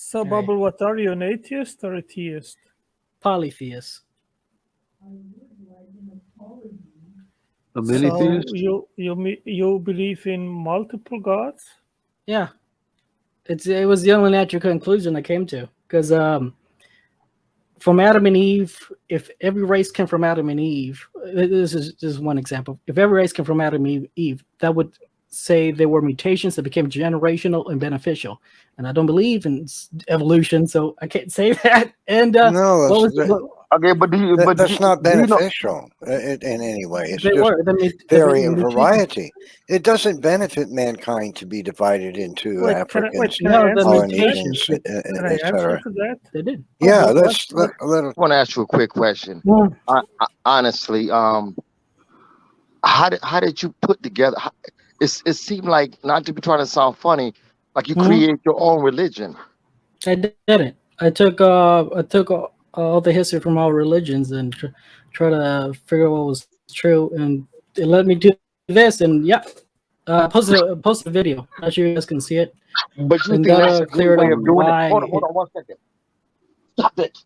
So, Bubble, what are you, an atheist or a theist? Polytheist. A mini So theist? you believe in multiple gods? Yeah, it was the only natural conclusion I came to, because from Adam and Eve, if every race came from Adam and Eve, this is just one example. If every race came from Adam and Eve, that would say there were mutations that became generational and beneficial. And I don't believe in evolution, so I can't say that. And No, Okay, but that's not do you know? beneficial in any way. It's they just were. variety. It doesn't benefit mankind to be divided into Wait, Africans, can I answer Polynesians, Can I answer etc. to that? They did. Yeah, Okay, let's what- let I want to ask you a quick question. Yeah. Honestly, how did you put together? It seemed like, not to be trying to sound funny, like you create your own religion. I didn't. I took all the history from all religions and try to figure out what was true, and it led me to this. And yeah, post a video. I'm sure you guys can see it. But you And think that's that'll a clear good it way up of doing why it? Hold on 1 second. Stop it.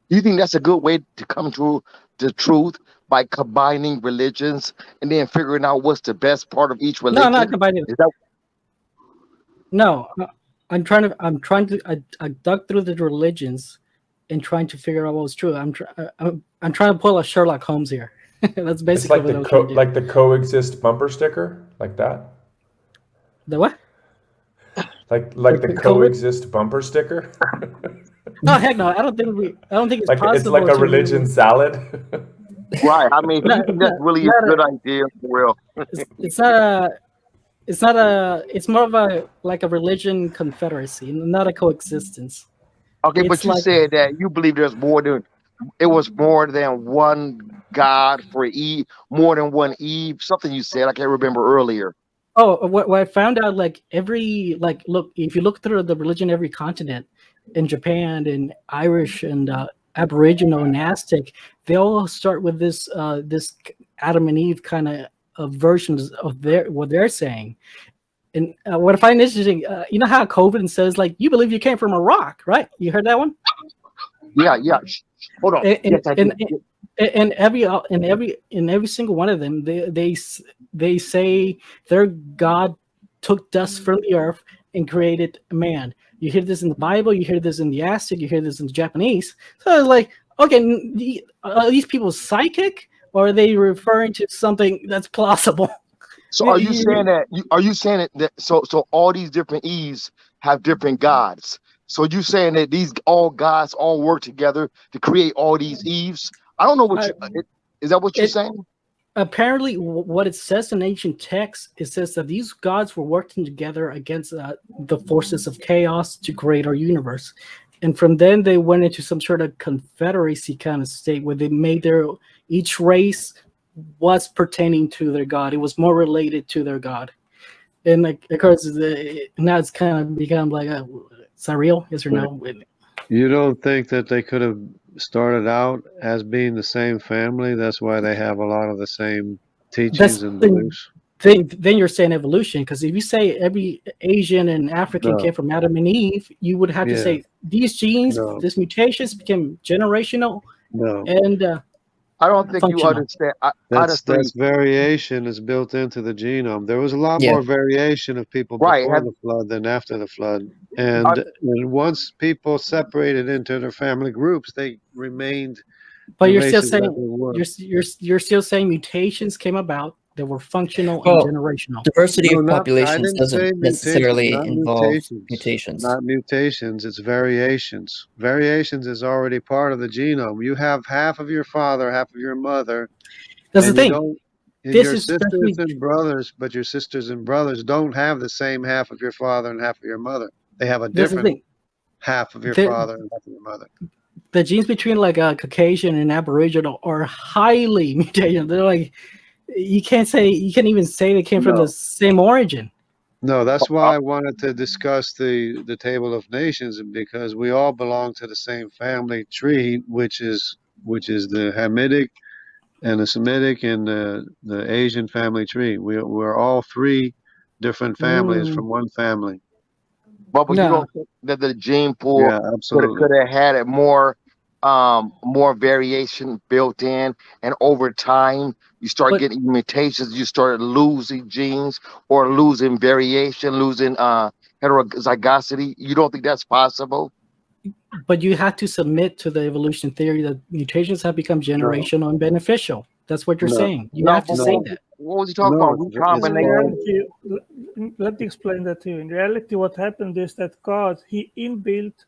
You think that's a good way to come to the truth, by combining religions and then figuring out what's the best part of each No, religion? not combining. Is that No, I dug through the religions and trying to figure out what was true. I'm trying to pull a Sherlock Holmes here. That's It's basically like what I was trying to do. like the coexist bumper sticker, like that. The what? Like The the COVID? coexist bumper sticker. No, heck no. I don't think it's Like possible. it's like a to religion salad. right? I mean, No, you think that's really a not good idea for real? it's not a. It's more of a like a religion confederacy, not a coexistence. Okay, but It's you like said that you believe there's more than more than one God for Eve, more than one Eve. Something you said, I can't remember earlier. what I found out, like look, if you look through the religion, every continent, in Japan and Irish and Aboriginal and Aztec, they all start with this Adam and Eve kind of versions of what they're saying. And what I find interesting, you know how COVID says, like, you believe you came from a rock, right? You heard that one? Yeah. Hold on. And, Yes, I and, did. and every single one of them, they say their God took dust from the earth and created man. You hear this in the Bible, you hear this in the Aztec, you hear this in the Japanese. So it's like, okay, are these people psychic, or are they referring to something that's plausible? So are you saying that so all these different Eves have different gods? So you saying that these all gods all work together to create all these Eves? I don't know what is that what you're saying? Apparently, what it says in ancient texts, it says that these gods were working together against the forces of chaos to create our universe. And from then they went into some sort of confederacy kind of state where they made each race was pertaining to their god. It was more related to their god. And like, of course, now it's kind of become like, is that real? Yes or no? You don't think that they could have started out as being the same family? That's why they have a lot of the same teachings and beliefs. Then you're saying evolution, because if you say every Asian and African came from Adam and Eve, you would have to say these genes, these mutations became generational. No. And I don't think you understand. That's variation is built into the genome. There was a lot more variation of people before the flood than after the flood. And once people separated into their family groups, they remained. But you're still saying you're still saying mutations came about that were functional and generational. Diversity of populations doesn't necessarily involve mutations. Not mutations, it's variations. Variations is already part of the genome. You have half of your father, half of your mother. That's the thing. Your sisters and brothers, but your sisters and brothers don't have the same half of your father and half of your mother. They have a different half of your father and half of your mother. The genes between like a Caucasian and Aboriginal are highly mutated. They're like, you can't even say they came from the same origin. No, that's why I wanted to discuss the Table of Nations, because we all belong to the same family tree, which is the Hamitic and the Semitic and the Asian family tree. We're all three different families from one family. But you No. don't think that the gene pool could have had a more variation built in, and over time you start getting mutations, you start losing genes or losing variation, losing heterozygosity. You don't think that's possible? But you have to submit to the evolution theory that mutations have become generational and beneficial. That's what you're saying. You have to say that. What was he talking about? Recombination. Let me explain that to you. In reality, what happened is that God, he inbuilt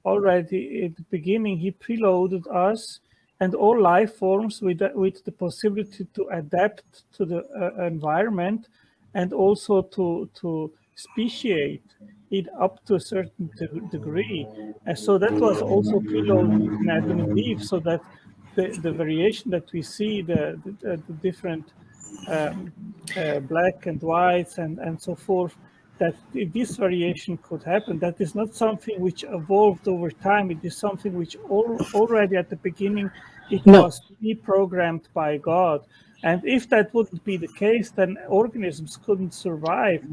already at the beginning, he preloaded us and all life forms with the possibility to adapt to the environment and also to speciate it up to a certain degree. And so that was also preloaded in Adam and Eve, so that the variation that we see, the different black and whites and so forth, that this variation could happen. That is not something which evolved over time. It is something which already at the beginning it was pre-programmed by God. And if that wouldn't be the case, then organisms couldn't survive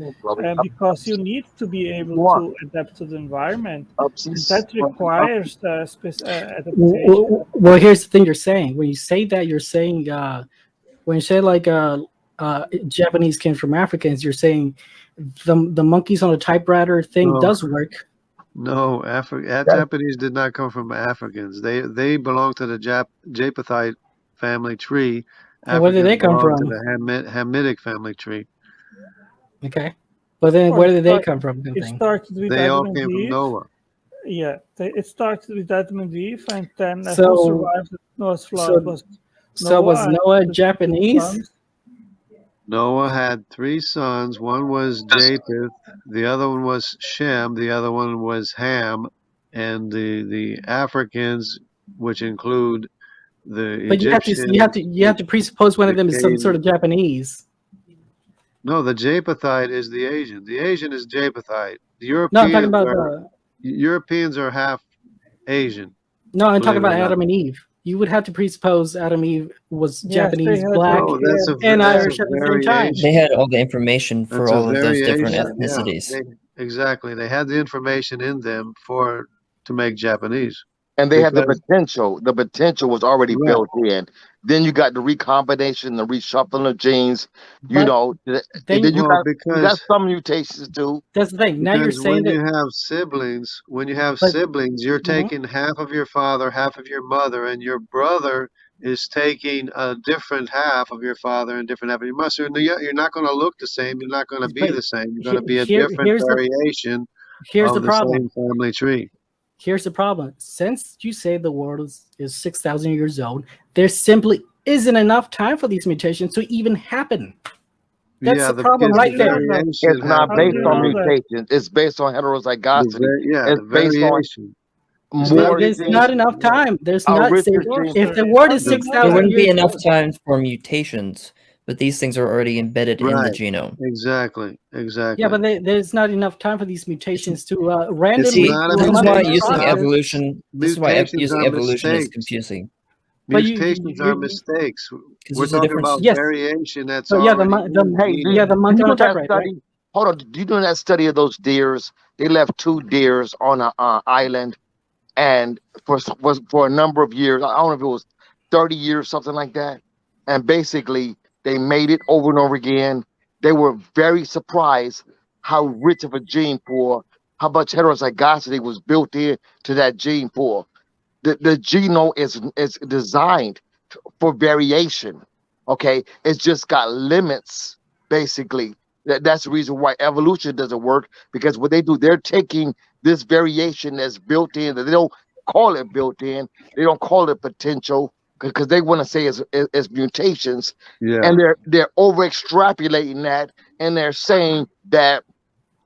because you need to be able to adapt to the environment. That requires the adaptation. Well, here's the thing you're saying. When you say that, you're saying, when you say like Japanese came from Africans, you're saying the monkeys on a typewriter thing does work. No, Japanese did not come from Africans. They belong to the Japhethite family tree. And where did they come from? To the Hamitic family tree. Okay, but then where did they come from? It started with they Adam all came from Noah. Yeah, it started with Adam and Eve, and then who survived Noah's flood was Noah Japanese? Noah had 3 sons. One was Japheth, the other one was Shem, the other one was Ham, and the Africans, which include the Egyptians. You have to presuppose one of them is some sort of Japanese. No, the Japhethite is the Asian. The Asian is Japhethite. The Europeans I'm talking about Europeans are half Asian. No, I'm talking about Adam and Eve. You would have to presuppose Adam and Eve was Japanese, black, and Irish at the same time. They had all the information for all of those different ethnicities. Exactly. They had the information in them to make Japanese. And they had the potential. The potential was already built in. Then you got the recombination, the reshuffling of genes. Then you got some mutations too. That's the thing. Now you're saying when you have siblings, you're taking half of your father, half of your mother, and your brother is taking a different half of your father and different half of your mother. So you're not going to look the same. You're not going to be the same. You're going to be a different variation of the same family tree. Here's the problem. Since you say the world is 6,000 years old, there simply isn't enough time for these mutations to even happen. That's the problem right there. It's not based on mutations. It's based on heterozygosity. It's based on there's not enough time. There's not. If the world is 6,000 years old, there wouldn't be enough time for mutations. But these things are already embedded in the genome. Exactly. Yeah, but there's not enough time for these mutations to randomly. This is why using evolution. This is why using evolution is confusing. Mutations are mistakes. We're talking about variation. That's the monkey on the typewriter. Right? Hold on. Do you know that study of those deers? They left 2 deers on an island, and for a number of years. I don't know if it was 30 years, something like that, and basically. They made it over and over again. They were very surprised how rich of a gene pool, how much heterozygosity was built in to that gene pool. The genome is designed for variation. Okay, it's just got limits. Basically, that's the reason why evolution doesn't work, because what they do, they're taking this variation that's built in. That they don't call it built in. They don't call it potential. Because they want to say it's mutations, and they're over extrapolating that, and they're saying that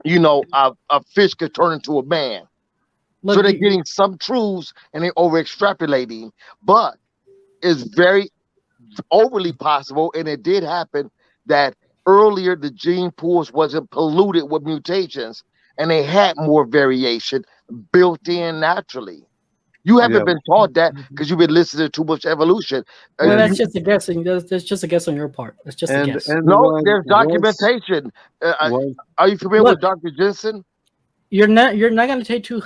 a fish could turn into a man. So they're getting some truths and they're over extrapolating, but it's very overly possible, and it did happen that earlier the gene pools wasn't polluted with mutations, and they had more variation built in naturally. You haven't been taught that because you've been listening to too much evolution. Well, that's just a guessing. That's just a guess on your part. That's just a guess. No, there's documentation. Are you familiar with Dr. Jensen? You're not going to take two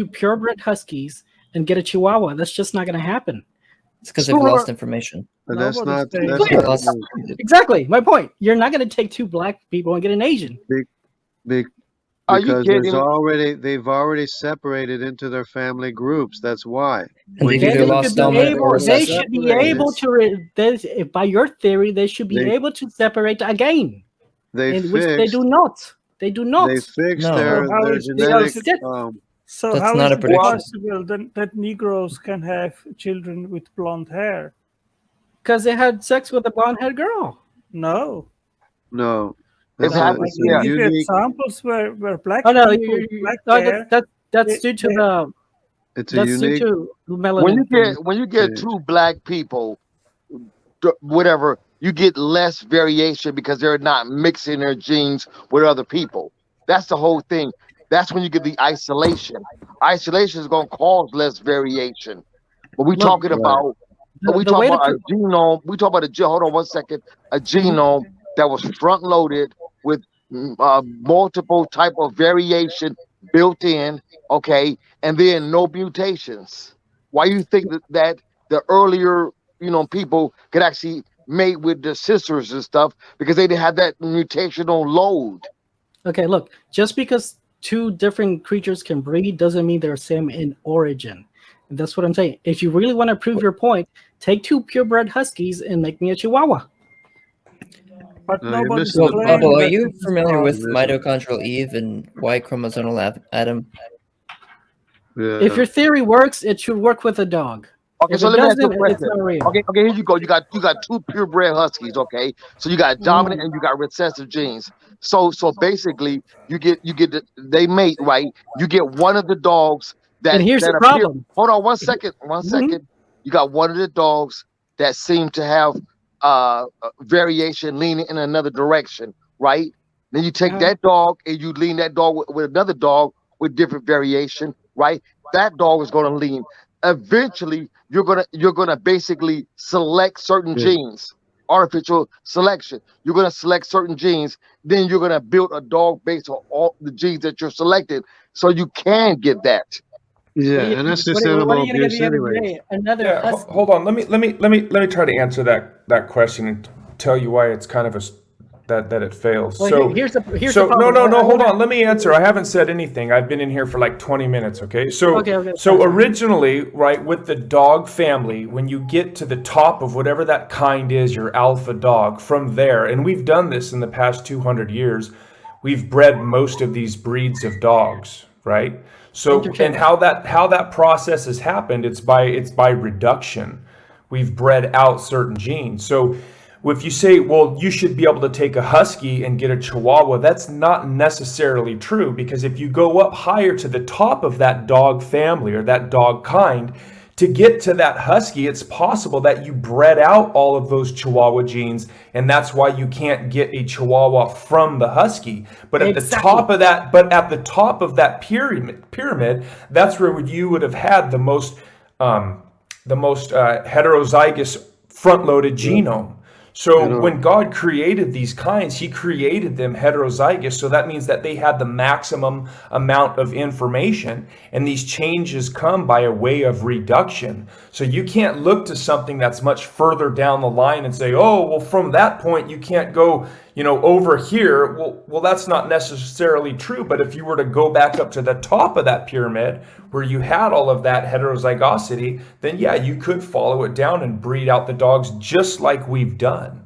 purebred huskies, and get a Chihuahua. That's just not going to happen. It's because they've lost information. But that's not exactly my point. You're not going to take two black people and get an Asian. Because they've already separated into their family groups. That's why. And they should be able to. By your theory, they should be able to separate again. Which they do not. They do not. They fixed their genetic. So that's how not is a it possible that Negroes can have children with blonde hair? Because they had sex with a blonde-haired girl. No. It's examples where black people black hair. That's due to the. It's a unique. When you get two black people, whatever, you get less variation because they're not mixing their genes with other people. That's the whole thing. That's when you get the isolation. Isolation is going to cause less variation. But we're talking about a genome. We talk about hold on one second. A genome that was front loaded with multiple type of variation built in, okay, and then no mutations. Why you think that the earlier people could actually mate with their sisters and stuff because they didn't have that mutational load? Okay, look, just because two different creatures can breed doesn't mean they're the same in origin. And that's what I'm saying. If you really want to prove your point, take two purebred huskies and make me a Chihuahua. But nobody's Bubble, are you familiar with mitochondrial Eve and Y chromosomal Adam? Yeah. If your theory works, it should work with a dog. Okay, so let me ask you a question. Okay, here you go. You got two purebred huskies. Okay, so you got dominant and you got recessive genes. So basically, they mate, right? You get one of the dogs that. And here's the problem. Hold on, one second. You got one of the dogs that seem to have variation leaning in another direction, right? Then you take that dog and you lean that dog with another dog with different variation, right? That dog is going to lean. Eventually, you're gonna basically select certain genes, artificial selection. You're gonna select certain genes, then you're gonna build a dog based on all the genes that you're selected, so you can get that. Yeah, and that's just animal abuse anyway. Hold on. Let me try to answer that question and tell you why it's kind of that it fails. Well, here's the problem. No, hold on. Let me answer. I haven't said anything. I've been in here for like 20 minutes, okay? So originally, right, with the dog family, when you get to the top of whatever that kind is, your alpha dog, from there, and we've done this in the past 200 years, we've bred most of these breeds of dogs, right? So, and how that process has happened, it's by reduction. We've bred out certain genes. So if you say, well, you should be able to take a husky and get a Chihuahua, that's not necessarily true, because if you go up higher to the top of that dog family or that dog kind, to get to that husky, it's possible that you bred out all of those Chihuahua genes, and that's why you can't get a Chihuahua from the husky. But at the top of that pyramid, that's where you would have had the most heterozygous front-loaded genome. So when God created these kinds, he created them heterozygous. So that means that they had the maximum amount of information. And these changes come by a way of reduction. So you can't look to something that's much further down the line and say, oh, well, from that point, you can't go, over here. Well, that's not necessarily true. But if you were to go back up to the top of that pyramid where you had all of that heterozygosity, then yeah, you could follow it down and breed out the dogs just like we've done.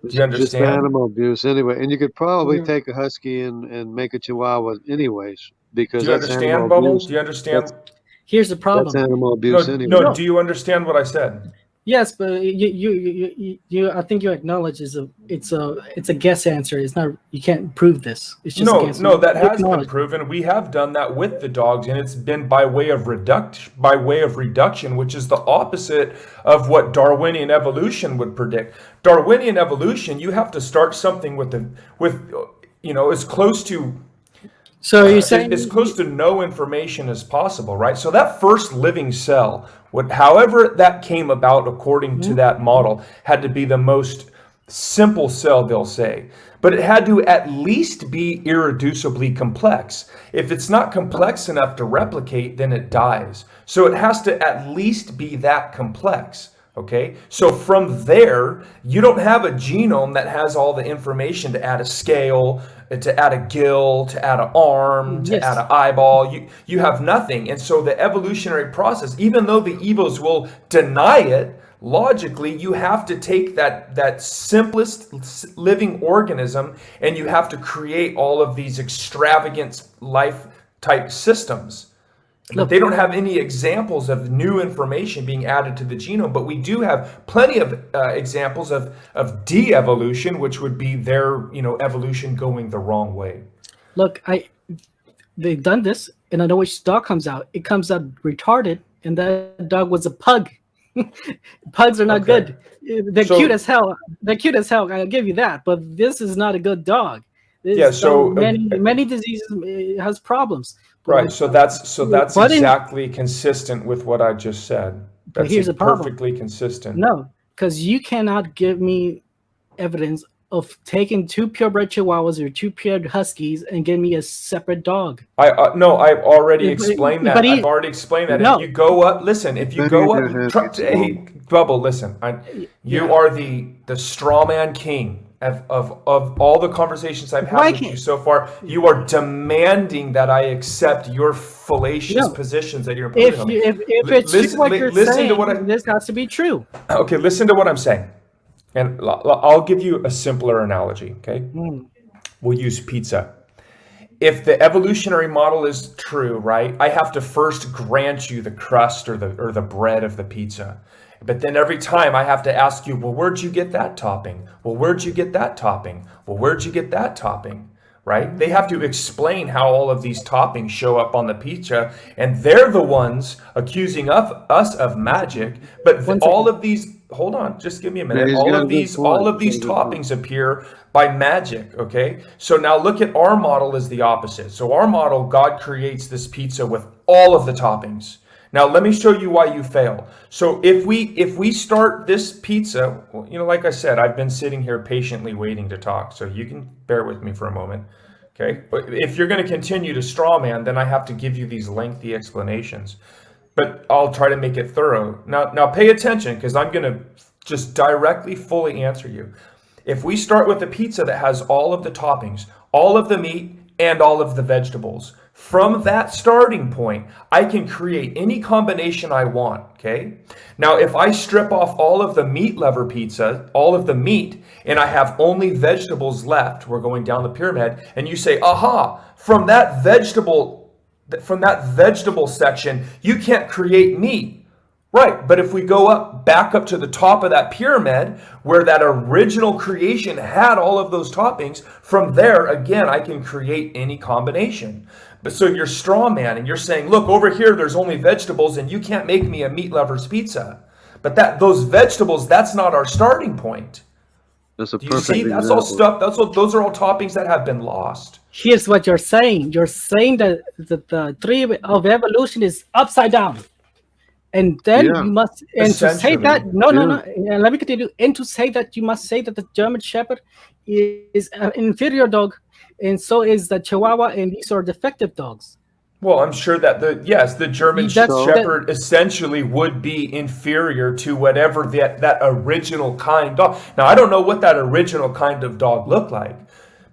Do you understand? Just animal abuse anyway. And you could probably take a husky and make a Chihuahua anyways, because do you understand, Bubbles? Do you understand? Here's the problem. That's animal abuse anyway. No, do you understand what I said? Yes, but you I think you acknowledge it's a guess answer. It's not, you can't prove this. It's just a guess. No, that has been proven. We have done that with the dogs, and it's been by way of reduction, which is the opposite of what Darwinian evolution would predict. Darwinian evolution, you have to start something with as close to. So you're saying as close to no information as possible, right? So that first living cell, however that came about according to that model, had to be the most Simple cell, they'll say. But it had to at least be irreducibly complex. If it's not complex enough to replicate, then it dies. So it has to at least be that complex. Okay, so from there, you don't have a genome that has all the information to add a scale, to add a gill, to add an arm, to add an eyeball. You have nothing. And so the evolutionary process, even though the Evos will deny it, logically, you have to take that simplest living organism and you have to create all of these extravagant life type systems. But they don't have any examples of new information being added to the genome, but we do have plenty of examples of de-evolution, which would be their evolution going the wrong way. Look, they've done this, and I know which dog comes out. It comes out retarded, and that dog was a pug. Pugs are not good. They're cute as hell. They're cute as hell. I'll give you that. But this is not a good dog. Many diseases, it has problems. Right, so that's exactly consistent with what I just said. That's here's the problem. Perfectly consistent. No, because you cannot give me evidence of taking 2 purebred Chihuahuas or 2 pure Huskies and give me a separate dog. No, I've already explained that. I've already explained that. No. If you go up, listen. If you go up, hey, Bubble, listen. You are the straw man king. Of all the conversations I've had with you so far, you are demanding that I accept your fallacious positions that you're putting on me. If it's true what you're saying, this has to be true. Okay, listen to what I'm saying. And I'll give you a simpler analogy, okay? We'll use pizza. If the evolutionary model is true, right, I have to first grant you the crust or the bread of the pizza. But then every time I have to ask you, well, where'd you get that topping? Well, where'd you get that topping? Well, where'd you get that topping? Right? They have to explain how all of these toppings show up on the pizza, and they're the ones accusing us of magic. But all of these, hold on, just give me a minute. All of these toppings appear by magic, okay? So now look at our model is the opposite. So our model, God creates this pizza with all of the toppings. Now, let me show you why you fail. So if we start this pizza, like I said, I've been sitting here patiently waiting to talk, so you can bear with me for a moment, okay? But if you're going to continue to straw man, then I have to give you these lengthy explanations. But I'll try to make it thorough. Now pay attention, because I'm going to just directly, fully answer you. If we start with a pizza that has all of the toppings, all of the meat, and all of the vegetables, from that starting point, I can create any combination I want, okay? Now, if I strip off all of the meat lever pizza, all of the meat, and I have only vegetables left, we're going down the pyramid, and you say, aha, from that vegetable section, you can't create meat. Right, but if we go back up to the top of that pyramid, where that original creation had all of those toppings, from there, again, I can create any combination. But so you're straw man, and you're saying, look, over here, there's only vegetables, and you can't make me a meat lover's pizza. But those vegetables, that's not our starting point. That's a perfect example. That's all stuff. Those are all toppings that have been lost. Here's what you're saying. You're saying that the tree of evolution is upside down. And then you must, and to say that, no, let me continue. And to say that, you must say that the German Shepherd is an inferior dog, and so is the Chihuahua, and these are defective dogs. Well, I'm sure that the German Shepherd essentially would be inferior to whatever that original kind dog. Now, I don't know what that original kind of dog looked like,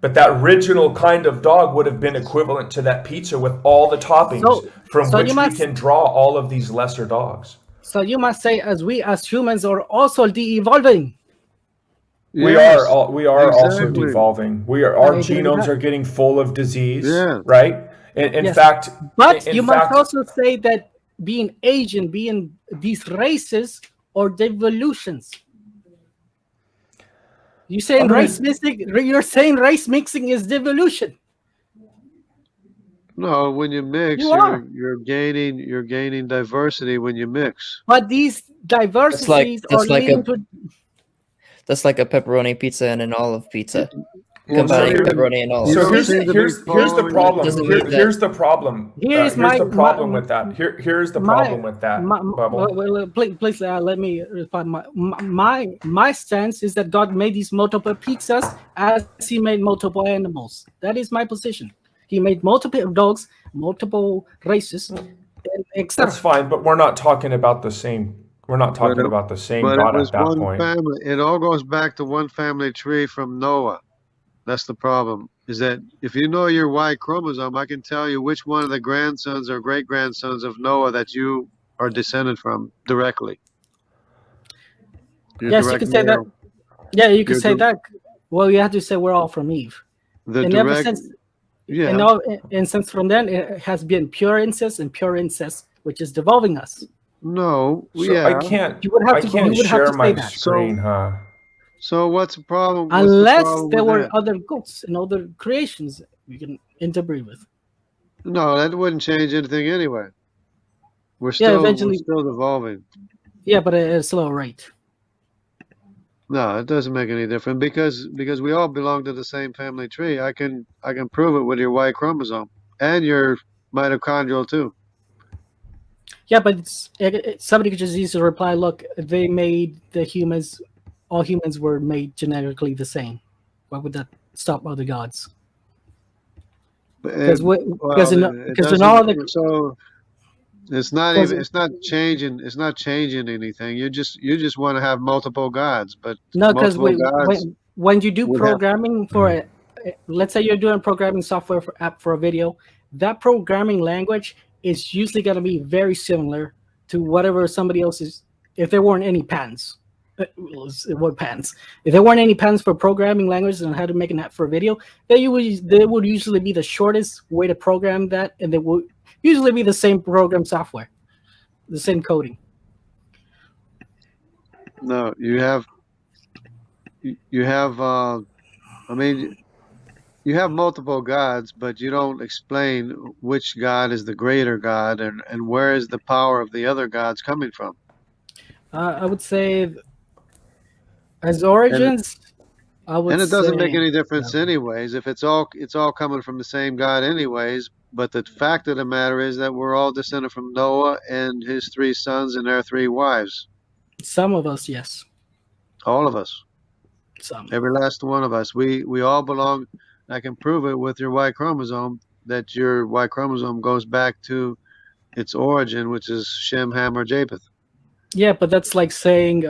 but that original kind of dog would have been equivalent to that pizza with all the toppings from which we can draw all of these lesser dogs. So you must say, as we as humans are also de-evolving. Yes, we are also devolving. Our genomes are getting full of disease, right? In fact, but you must also say that being Asian, being these races or devolutions. You're saying race mixing is devolution. No, when you mix, you're gaining diversity when you mix. But these diversities that's like a pepperoni pizza and an olive pizza. combining pepperoni and olives. So here's the problem. Here's the problem. Here's the problem with that. Here's the problem with that. Bubble. Please let me respond. My stance is that God made these multiple pizzas as He made multiple animals. That is my position. He made multiple dogs, multiple races, etc. That's fine, but we're not talking about the same. We're not talking about the same God at that point. Family. It all goes back to one family tree from Noah. That's the problem. Is that if you know your Y chromosome, I can tell you which one of the grandsons or great-grandsons of Noah that you are descended from directly. Yes, you can say that. Yeah, you can say that. Well, you have to say we're all from Eve. Ever since, and since from then, it has been pure incest, which is devolving us. No, so I can't. I can't share my screen, huh? So what's the problem? Unless there were other goats and other creations we can interbreed with. No, that wouldn't change anything anyway. We're still evolving. Yeah, but at a slow rate. No, it doesn't make any difference because we all belong to the same family tree. I can prove it with your Y chromosome and your mitochondrial too. Yeah, but somebody could just easily reply, look, they made the humans, all humans were made genetically the same. Why would that stop other gods? Because in all the... So it's not even, it's not changing anything. You just want to have multiple gods, but no, because when you do programming for let's say you're doing programming software for a video, that programming language is usually going to be very similar to whatever somebody else is. If there weren't any patents, if there weren't any patents for programming languages and how to make an app for a video, they would usually be the shortest way to program that, and they would usually be the same program software, the same coding. No, you have. I mean, you have multiple gods, but you don't explain which God is the greater God and where is the power of the other gods coming from. I would say, as origins, and it doesn't make any difference anyways. If it's all coming from the same God anyways. But the fact of the matter is that we're all descended from Noah and his 3 sons and their 3 wives. Some of us, yes. All of us. Some. Every last one of us. We all belong. I can prove it with your Y chromosome that your Y chromosome goes back to its origin, which is Shem, Ham, or Japheth. Yeah, but that's like saying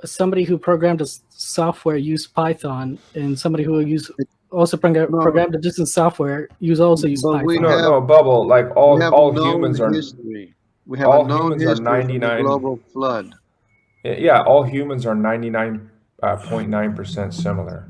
somebody who programmed a software used Python, and somebody who programmed a different software also use Python. No, Bubble. Like all humans are. We have a known history 99 from the global flood. Yeah, all humans are 99.9% similar.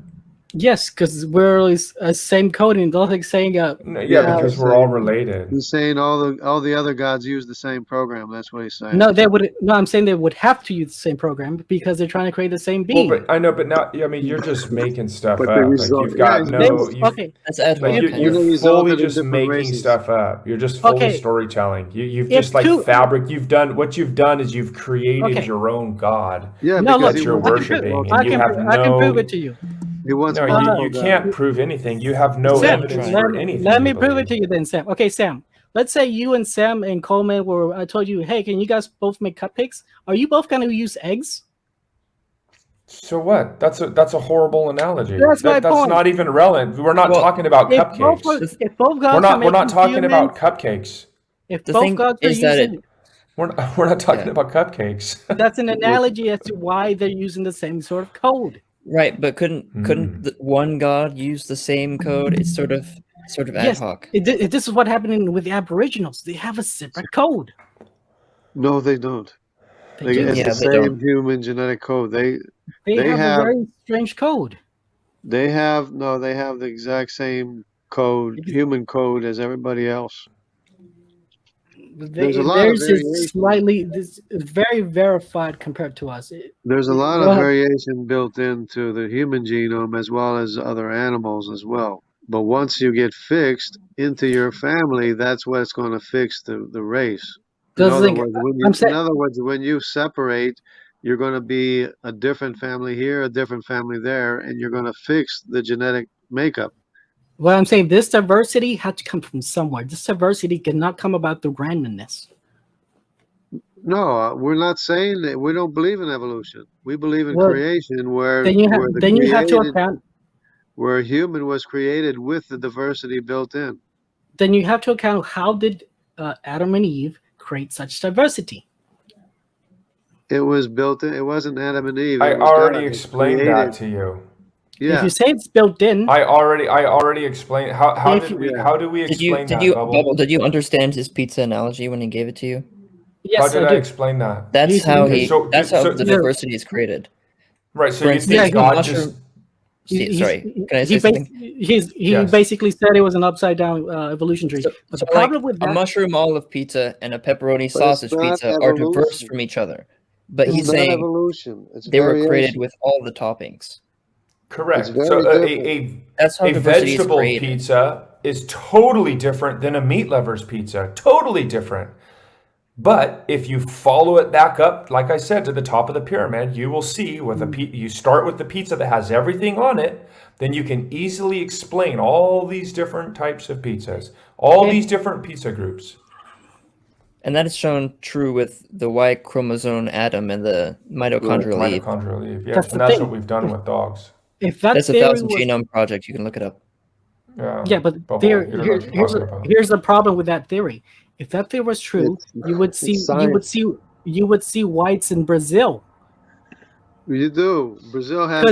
Yes, because we're same coding. Don't like saying because we're all related. He's saying all the other gods use the same program. That's what he's saying. No, they would. No, I'm saying they would have to use the same program because they're trying to create the same being. Well, but I know, but now I mean you're just making stuff up. Like you've got That's ad hoc. You're fully just making stuff up. You're just fully storytelling. You've just fabric. What you've done is you've created your own god. Yeah, because you're worshiping, and you have no. I can prove it to you. You can't prove anything. You have no evidence for anything. Let me prove it to you then, Sam. Okay, Sam. Let's say you and Sam and Coleman I told you, hey, can you guys both make cupcakes? Are you both going to use eggs? So what? That's a horrible analogy. That's my point. That's not even relevant. We're not talking about cupcakes. If both gods we're not talking about cupcakes. If both gods are using... We're not talking about cupcakes. That's an analogy as to why they're using the same sort of code. Right, but couldn't one god use the same code? It's sort of ad hoc. This is what happened with the Aboriginals. They have a separate code. No, they don't. It's the same human genetic code. They have a very strange code. They have the exact same code, human code, as everybody else. There's very verified compared to us. There's a lot of variation built into the human genome as well as other animals as well. But once you get fixed into your family, that's what's going to fix the race. In other words, when you separate, you're going to be a different family here, a different family there, and you're going to fix the genetic makeup. Well, I'm saying this diversity had to come from somewhere. This diversity cannot come about through randomness. No, we're not saying that. We don't believe in evolution. We believe in creation, where you have to account. Where human was created with the diversity built in. Then you have to account, how did Adam and Eve create such diversity? It was built in. It wasn't Adam and Eve. I already explained that to you. Yeah. If you say it's built in, I already explained. How do we explain that? Did you understand his pizza analogy when he gave it to you? Yes, how did I explain that? That's how the diversity is created. Right. So you think God just? Sorry, can I say something? He basically said it was an upside down evolution tree. But the problem with that, a mushroom olive pizza and a pepperoni sausage pizza are diverse from each other. But he's saying evolution. They were created with all the toppings. Correct. So a vegetable pizza is totally different than a meat lover's pizza. Totally different. But if you follow it back up, like I said, to the top of the pyramid, you will see with you start with the pizza that has everything on it, then you can easily explain all these different types of pizzas, all these different pizza groups. And that is shown true with the Y chromosome atom and the mitochondrial leaf. Mitochondrial leaf, yes. And that's what we've done with dogs. That's a 1,000 genome project. You can look it up. Yeah, but here's the problem with that theory. If that theory was true, you would see whites in Brazil. You do. Brazil has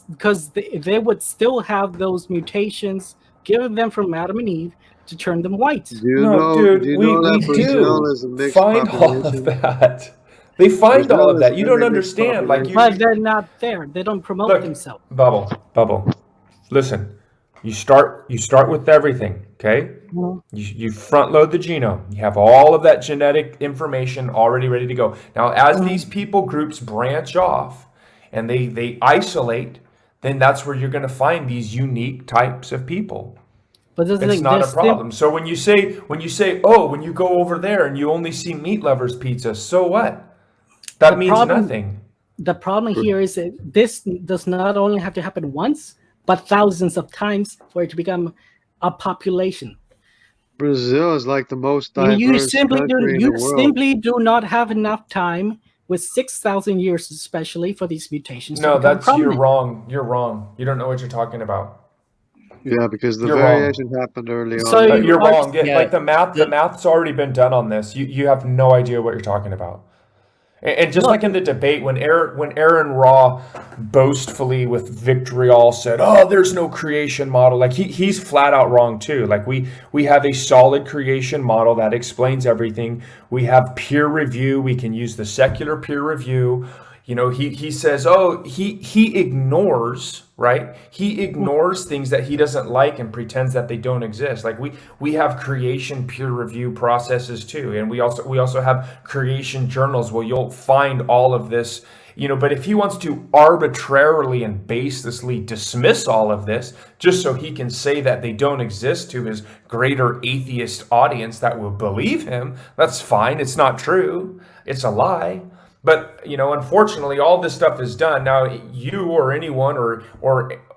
because they would still have those mutations given them from Adam and Eve to turn them white. Dude, we do find all of that. They find all of that. You don't understand. But they're not there. They don't promote themselves. Bubble. Listen. You start with everything, okay? You front load the genome. You have all of that genetic information already ready to go. Now, as these people groups branch off and they isolate, then that's where you're going to find these unique types of people. But it's not a problem. So when you say, when you go over there and you only see meat lovers pizza, so what? That means nothing. The problem here is that this does not only have to happen once, but thousands of times for it to become a population. Brazil is like the most diverse you simply do not have enough time with 6,000 years, especially for these mutations. No, you're wrong. You're wrong. You don't know what you're talking about. Yeah, because the variation happened early on. So you're wrong. Like the math's already been done on this. You have no idea what you're talking about. And just like in the debate, when Aaron Raw boastfully with vitriol said, "Oh, there's no creation model," like he's flat out wrong too. Like we have a solid creation model that explains everything. We have peer review. We can use the secular peer review. You know, he says, oh, he ignores, right? He ignores things that he doesn't like and pretends that they don't exist. Like we have creation peer review processes too. And we also have creation journals where you'll find all of this, you know, but if he wants to arbitrarily and baselessly dismiss all of this just so he can say that they don't exist to his greater atheist audience that will believe him, that's fine. It's not true. It's a lie. But, you know, unfortunately, all this stuff is done. Now, you or anyone or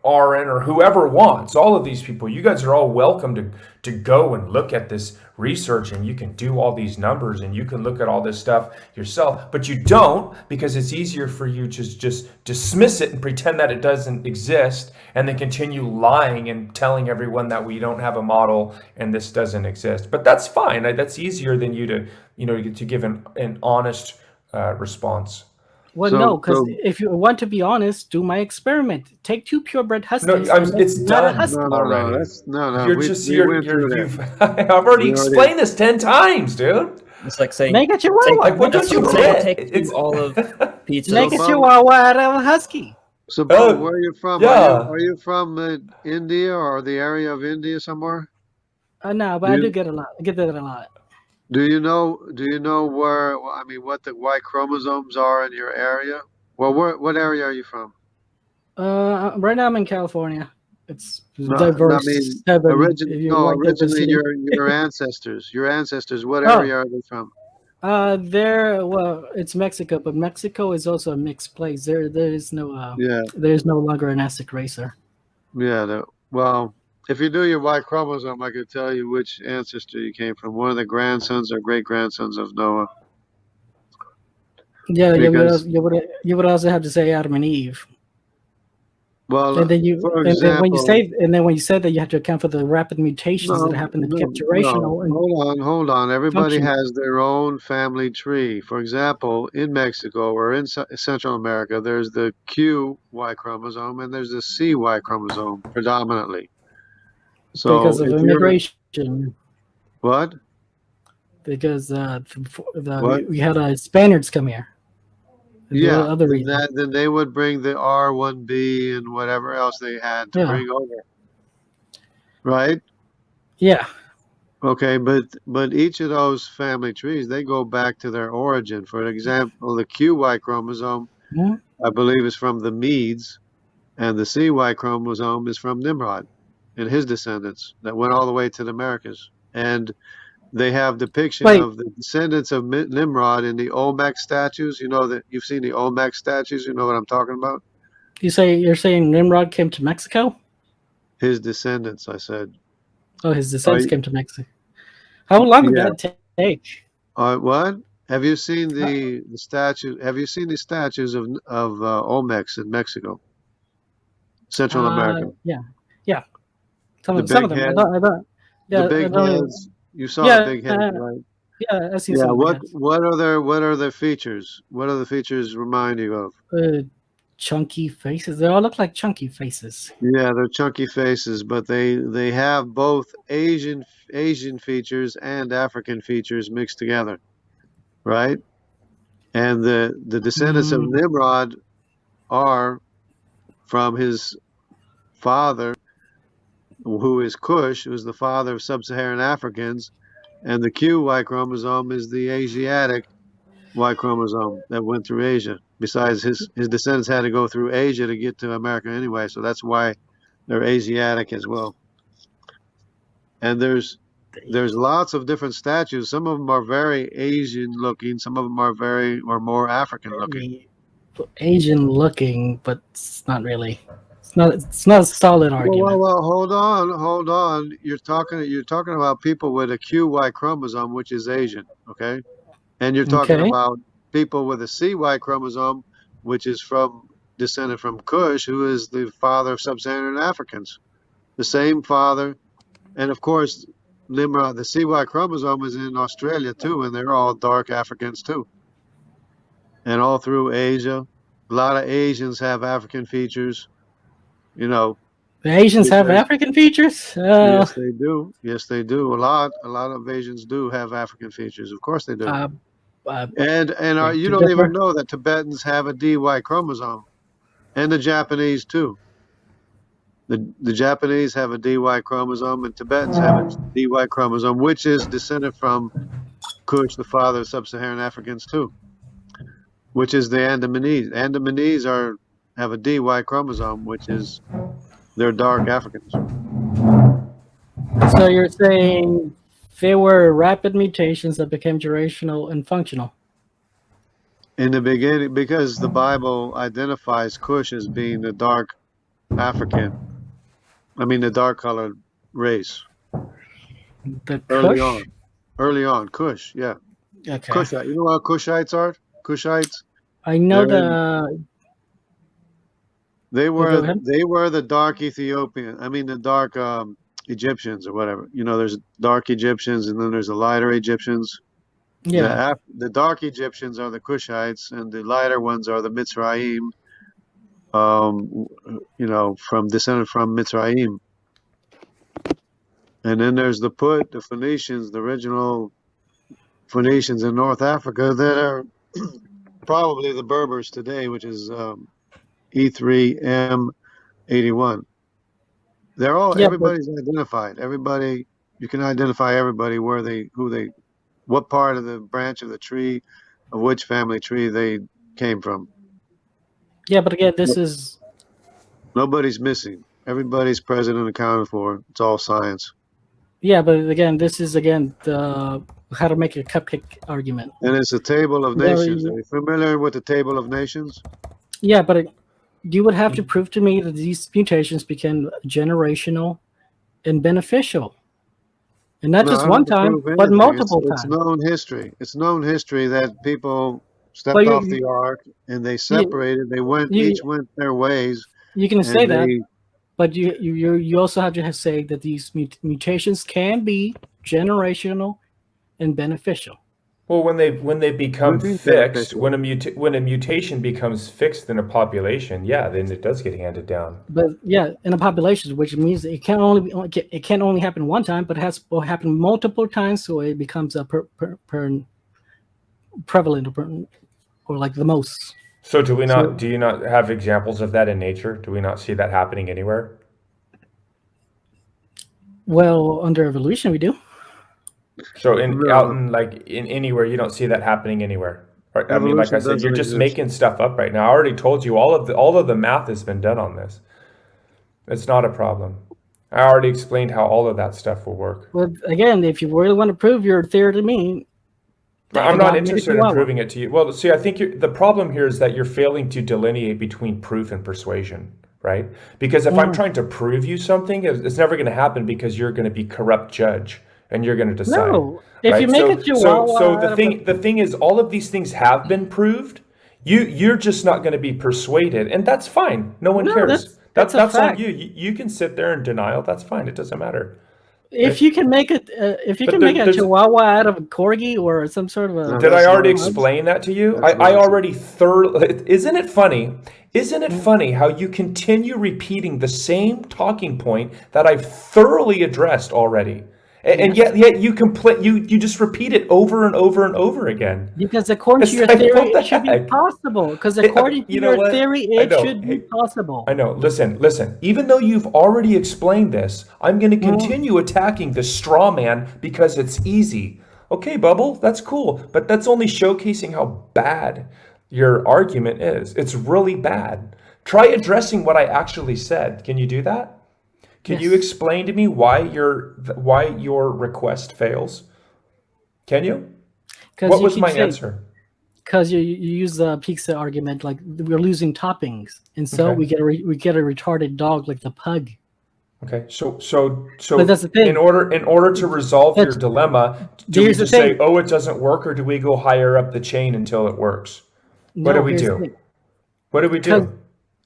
RN or whoever wants, all of these people, you guys are all welcome to go and look at this research, and you can do all these numbers and you can look at all this stuff yourself. But you don't, because it's easier for you to just dismiss it and pretend that it doesn't exist and then continue lying and telling everyone that we don't have a model and this doesn't exist. But that's fine. That's easier than you to give an honest response. Well, no, because if you want to be honest, do my experiment. Take 2 purebred huskies. No, it's done. No. I've already explained this 10 times, dude. It's like saying, make a chihuahua. Like, what don't you take all of pizza? Make a chihuahua out of a husky. So, Bo, where are you from? Yeah. Are you from India or the area of India somewhere? No, but I do get a lot. I get that a lot. Do you know where? I mean, what the Y chromosomes are in your area? Well, what area are you from? Right now I'm in California. It's diverse. I mean, originally your ancestors. Your ancestors. What area are they from? It's Mexico, but Mexico is also a mixed place. There is no. There is no longer an ethnic race there. Yeah. Well, if you do your Y chromosome, I could tell you which ancestor you came from. One of the grandsons or great grandsons of Noah. Yeah, because, you would also have to say Adam and Eve. Well, and then example, when you say that, you have to account for the rapid mutations that happen that became generational. Hold on. Everybody has their own family tree. For example, in Mexico or in Central America, there's the QY chromosome and there's the CY chromosome predominantly. So because of immigration. What? Because we had Spaniards come here. Yeah, then they would bring the R1B and whatever else they had to bring over. Right? Yeah. Okay, but each of those family trees, they go back to their origin. For example, the QY chromosome, I believe, is from the Medes, and the CY chromosome is from Nimrod and his descendants that went all the way to the Americas. And they have depiction of the descendants of Nimrod in the Olmec statues. You know that you've seen the Olmec statues. You know what I'm talking about? You're saying Nimrod came to Mexico? His descendants, I said. Oh, his descendants came to Mexico. How long did that take? What? Have you seen the statue? Have you seen the statues of Olmecs in Mexico, Central America? Yeah. Some of them. Heads, I thought. Yeah, the big heads. You saw the big heads, right? Yeah, I see some. What are their features? What are the features remind you of? Chunky faces. They all look like chunky faces. Yeah, they're chunky faces, but they have both Asian features and African features mixed together, right? And the descendants of Nimrod are from his father, who is Cush, who is the father of sub-Saharan Africans, and the QY chromosome is the Asiatic Y chromosome that went through Asia. Besides, his descendants had to go through Asia to get to America anyway, so that's why they're Asiatic as well. And there's lots of different statues. Some of them are very Asian looking. Some of them are more African looking. Asian looking, but it's not really. It's not a solid argument. Well, hold on. You're talking about people with a QY chromosome, which is Asian, okay? And you're talking about people with a CY chromosome, which is descended from Cush, who is the father of sub-Saharan Africans. The same father. And of course, Nimrod, the CY chromosome is in Australia too, and they're all dark Africans too. And all through Asia, a lot of Asians have African features. You know, the Asians have African features. Yes, they do. Yes, they do. A lot of Asians do have African features. Of course, they do. And you don't even know that Tibetans have a DY chromosome, and the Japanese too. The Japanese have a DY chromosome, and Tibetans have a DY chromosome, which is descended from Kush, the father of sub-Saharan Africans too, which is the Andamanese. Andamanese have a DY chromosome, which is they're dark Africans. So you're saying they were rapid mutations that became generational and functional? In the beginning, because the Bible identifies Kush as being the dark African. I mean, the dark colored race. Early on, Kush, yeah. Okay. Kushite. You know what Kushites are? Kushites. I know They were the dark Ethiopian. I mean, the dark Egyptians or whatever. You know, there's dark Egyptians and then there's the lighter Egyptians. Yeah. The dark Egyptians are the Kushites and the lighter ones are the Mitzrayim. Descended from Mitzrayim. And then there's the Phoenicians, the original Phoenicians in North Africa that are probably the Berbers today, which is E3M81. They're all everybody's identified. Everybody, you can identify everybody what part of the branch of the tree, of which family tree they came from. Yeah, but again, nobody's missing. Everybody's present and accounted for. It's all science. Yeah, but again, this is the how to make a cupcake argument. And it's a table of nations. Are you familiar with the table of nations? Yeah, but you would have to prove to me that these mutations became generational and beneficial. And not just one time, but multiple times. It's known history. It's known history that people stepped off the ark and they separated. They went, each went their ways. You can say that, but you also have to say that these mutations can be generational and beneficial. Well, when they become fixed, when a mutation becomes fixed in a population, yeah, then it does get handed down. But yeah, in a population, which means it can only happen one time, but it will happen multiple times, so it becomes a prevalent or like the most. So do you not have examples of that in nature? Do we not see that happening anywhere? Well, under evolution, we do. So out in anywhere, you don't see that happening anywhere. Right? I mean, like I said, you're just making stuff up right now. I already told you all of the math has been done on this. It's not a problem. I already explained how all of that stuff will work. Well, again, if you really want to prove your theory to me, I'm not interested in proving it to you. Well, see, I think the problem here is that you're failing to delineate between proof and persuasion, right? Because if I'm trying to prove you something, it's never going to happen because you're going to be corrupt judge. And you're going to decide. No, if you make it so the thing is, all of these things have been proved. You're just not going to be persuaded, and that's fine. No one cares. That's on you. You can sit there in denial. That's fine. It doesn't matter. If you can make it, if you can make a chihuahua out of a corgi or some sort of a. Did I already explain that to you? I already thoroughly. Isn't it funny? Isn't it funny how you continue repeating the same talking point that I've thoroughly addressed already? And yet you you just repeat it over and over and over again. Because according to your theory, it should be possible. Because according to your theory, it should be possible. I know. Listen. Even though you've already explained this, I'm going to continue attacking the straw man because it's easy. Okay, Bubble, that's cool. But that's only showcasing how bad your argument is. It's really bad. Try addressing what I actually said. Can you do that? Can you explain to me why your request fails? Can you? What was my answer? Because you use the pizza argument, like we're losing toppings, and so we get a retarded dog like the pug. Okay, so but that's the thing. In order to resolve your dilemma, do we just say, "Oh, it doesn't work," or do we go higher up the chain until it works? What do we do? What do we do?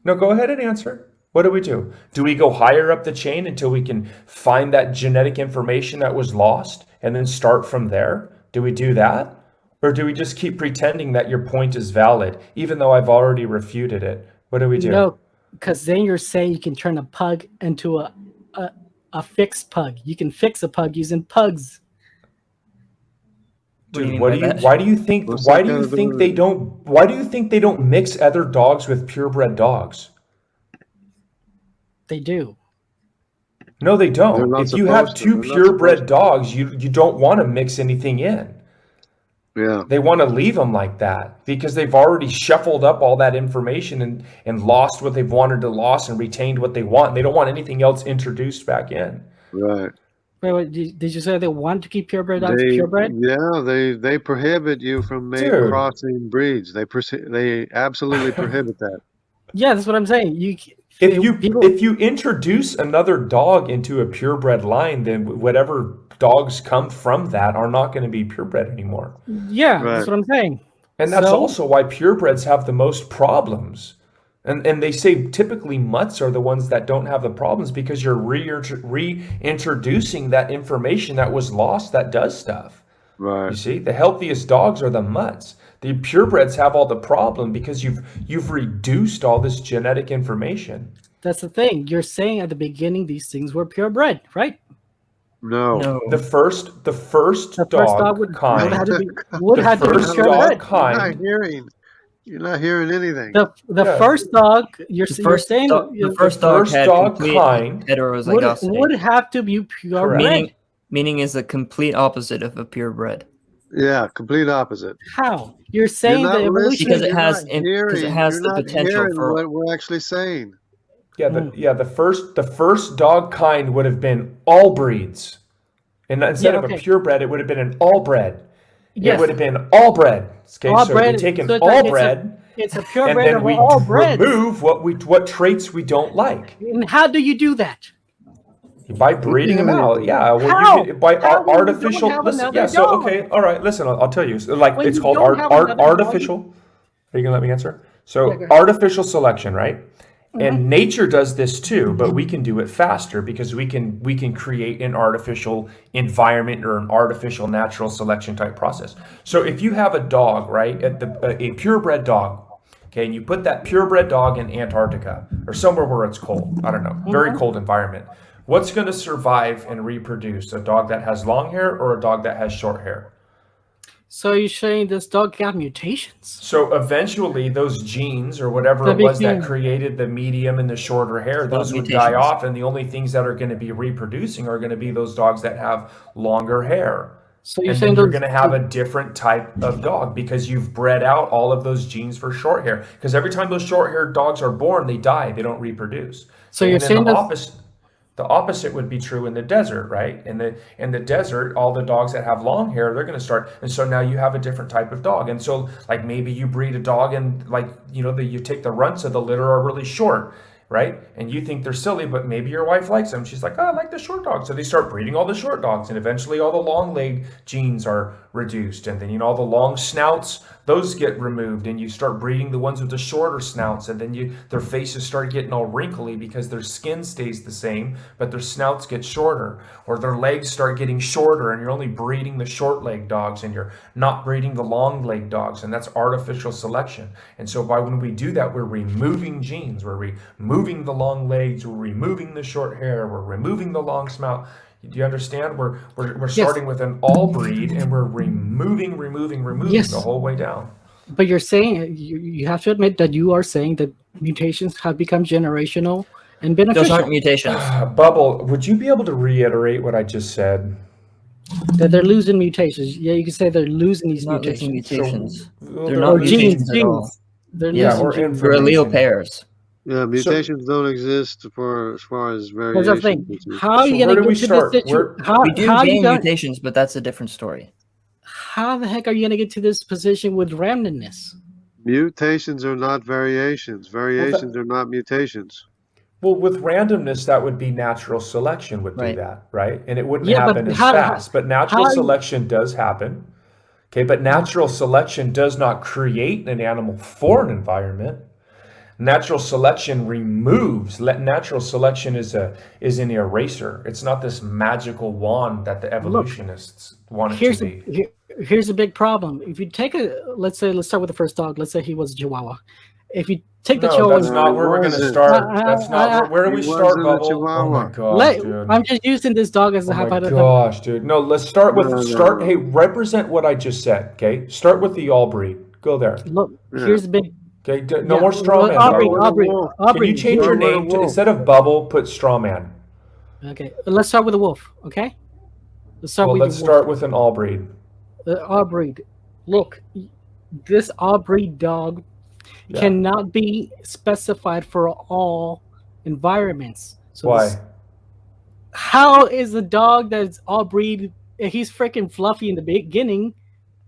No, go ahead and answer. What do we do? Do we go higher up the chain until we can find that genetic information that was lost and then start from there? Do we do that? Or do we just keep pretending that your point is valid, even though I've already refuted it? What do we do? No, because then you're saying you can turn a pug into a fixed pug. You can fix a pug using pugs. Dude, why do you think they don't mix other dogs with purebred dogs? They do. No, they don't. If you have two purebred dogs, you don't want to mix anything in. Yeah. They want to leave them like that because they've already shuffled up all that information and lost what they've wanted to lose and retained what they want. They don't want anything else introduced back in. Right. Wait, did you say they want to keep purebred dogs purebred? Yeah, they prohibit you from crossing breeds. They absolutely prohibit that. Yeah, that's what I'm saying. If you introduce another dog into a purebred line, then whatever dogs come from that are not going to be purebred anymore. Yeah, That's what I'm saying. And that's also why purebreds have the most problems. And they say typically mutts are the ones that don't have the problems because you're reintroducing that information that was lost that does stuff. Right. You see, the healthiest dogs are the mutts. The purebreds have all the problem because you've reduced all this genetic information. That's the thing. You're saying at the beginning these things were purebred, right? No. The first dog kind would have to be purebred. You're not hearing anything. The first dog you're saying the first dog kind heterozygosity would have to be purebred. Meaning is the complete opposite of a purebred. Yeah, complete opposite. How? You're saying that evolution because it has the potential for what we're actually saying. Yeah, the first dog kind would have been all breeds. And instead of a purebred, it would have been an all bred. Yes. It would have been all bred. Okay, so we've taken all bred It's a purebred and then of we all breds. remove what traits we don't like. And how do you do that? By breeding them out, yeah. Well, How? you can by How artificial. Listen, yeah. So okay, all right. Listen, I'll tell you. Like when it's you called artificial. Are you gonna let me answer? So artificial selection, right? And nature does this too, but we can do it faster because we can create an artificial environment or an artificial natural selection type process. So if you have a dog, right, a purebred dog, okay, and you put that purebred dog in Antarctica or somewhere where it's cold, I don't know, very cold environment. What's going to survive and reproduce? A dog that has long hair or a dog that has short hair? So you're saying this dog got mutations? So eventually those genes or whatever it was that created the medium and the shorter hair, those would die off, and the only things that are going to be reproducing are going to be those dogs that have longer hair. So you're and saying then you're going to have a different type of dog because you've bred out all of those genes for short hair. Because every time those short-haired dogs are born, they die. They don't reproduce. So you're saying the opposite would be true in the desert, right? In the desert, all the dogs that have long hair, they're going to start, and so now you have a different type of dog. And so, like maybe you breed a dog, and like you take the runts of the litter are really short, right? And you think they're silly, but maybe your wife likes them. She's like, oh, I like the short dog. So they start breeding all the short dogs, and eventually all the long leg genes are reduced, and then all the long snouts, those get removed, and you start breeding the ones with the shorter snouts, and then their faces start getting all wrinkly because their skin stays the same, but their snouts get shorter, or their legs start getting shorter, and you're only breeding the short leg dogs, and you're not breeding the long leg dogs, and that's artificial selection. And so when we do that, we're removing genes, we're removing the long legs, we're removing the short hair, we're removing the long snout. Do you understand? We're starting with an all breed, and we're removing the whole way down. But you're saying you have to admit that you are saying that mutations have become generational and beneficial. Those aren't mutations. Bubble, would you be able to reiterate what I just said? That they're losing mutations. Yeah, you can say they're losing these Not mutations. They're not mutations at all. They're losing for allele pairs. Yeah, mutations don't exist as far as variation. That's the thing. How are you going to get to this situation? We do gain mutations, but that's a different story. How the heck are you going to get to this position with randomness? Mutations are not variations. Variations are not mutations. Well, with randomness, that would be natural selection would do that, right? And it wouldn't happen as fast. But natural selection does happen. Okay, but natural selection does not create an animal for an environment. Natural selection removes. Natural selection is an eraser. It's not this magical wand that the evolutionists want it to be. Here's a big problem. If you take let's start with the first dog. Let's say he was a Chihuahua. If you take the Chihuahua, that's not where we're going to start. That's not where do we start, Bubble? Oh my gosh, dude! I'm just using this dog as a hypothetical. Oh my gosh, dude! No, let's start with Hey, represent what I just said. Okay, start with the all breed. Go there. Look, here's the big. Okay, no more straw man. Aubrey, can you change your name to, instead of Bubble, put straw man? Okay, let's start with a wolf. Okay, let's start with an all breed. The all breed. Look, this all breed dog cannot be specified for all environments. So why? How is a dog that's all breed? If he's freaking fluffy in the beginning,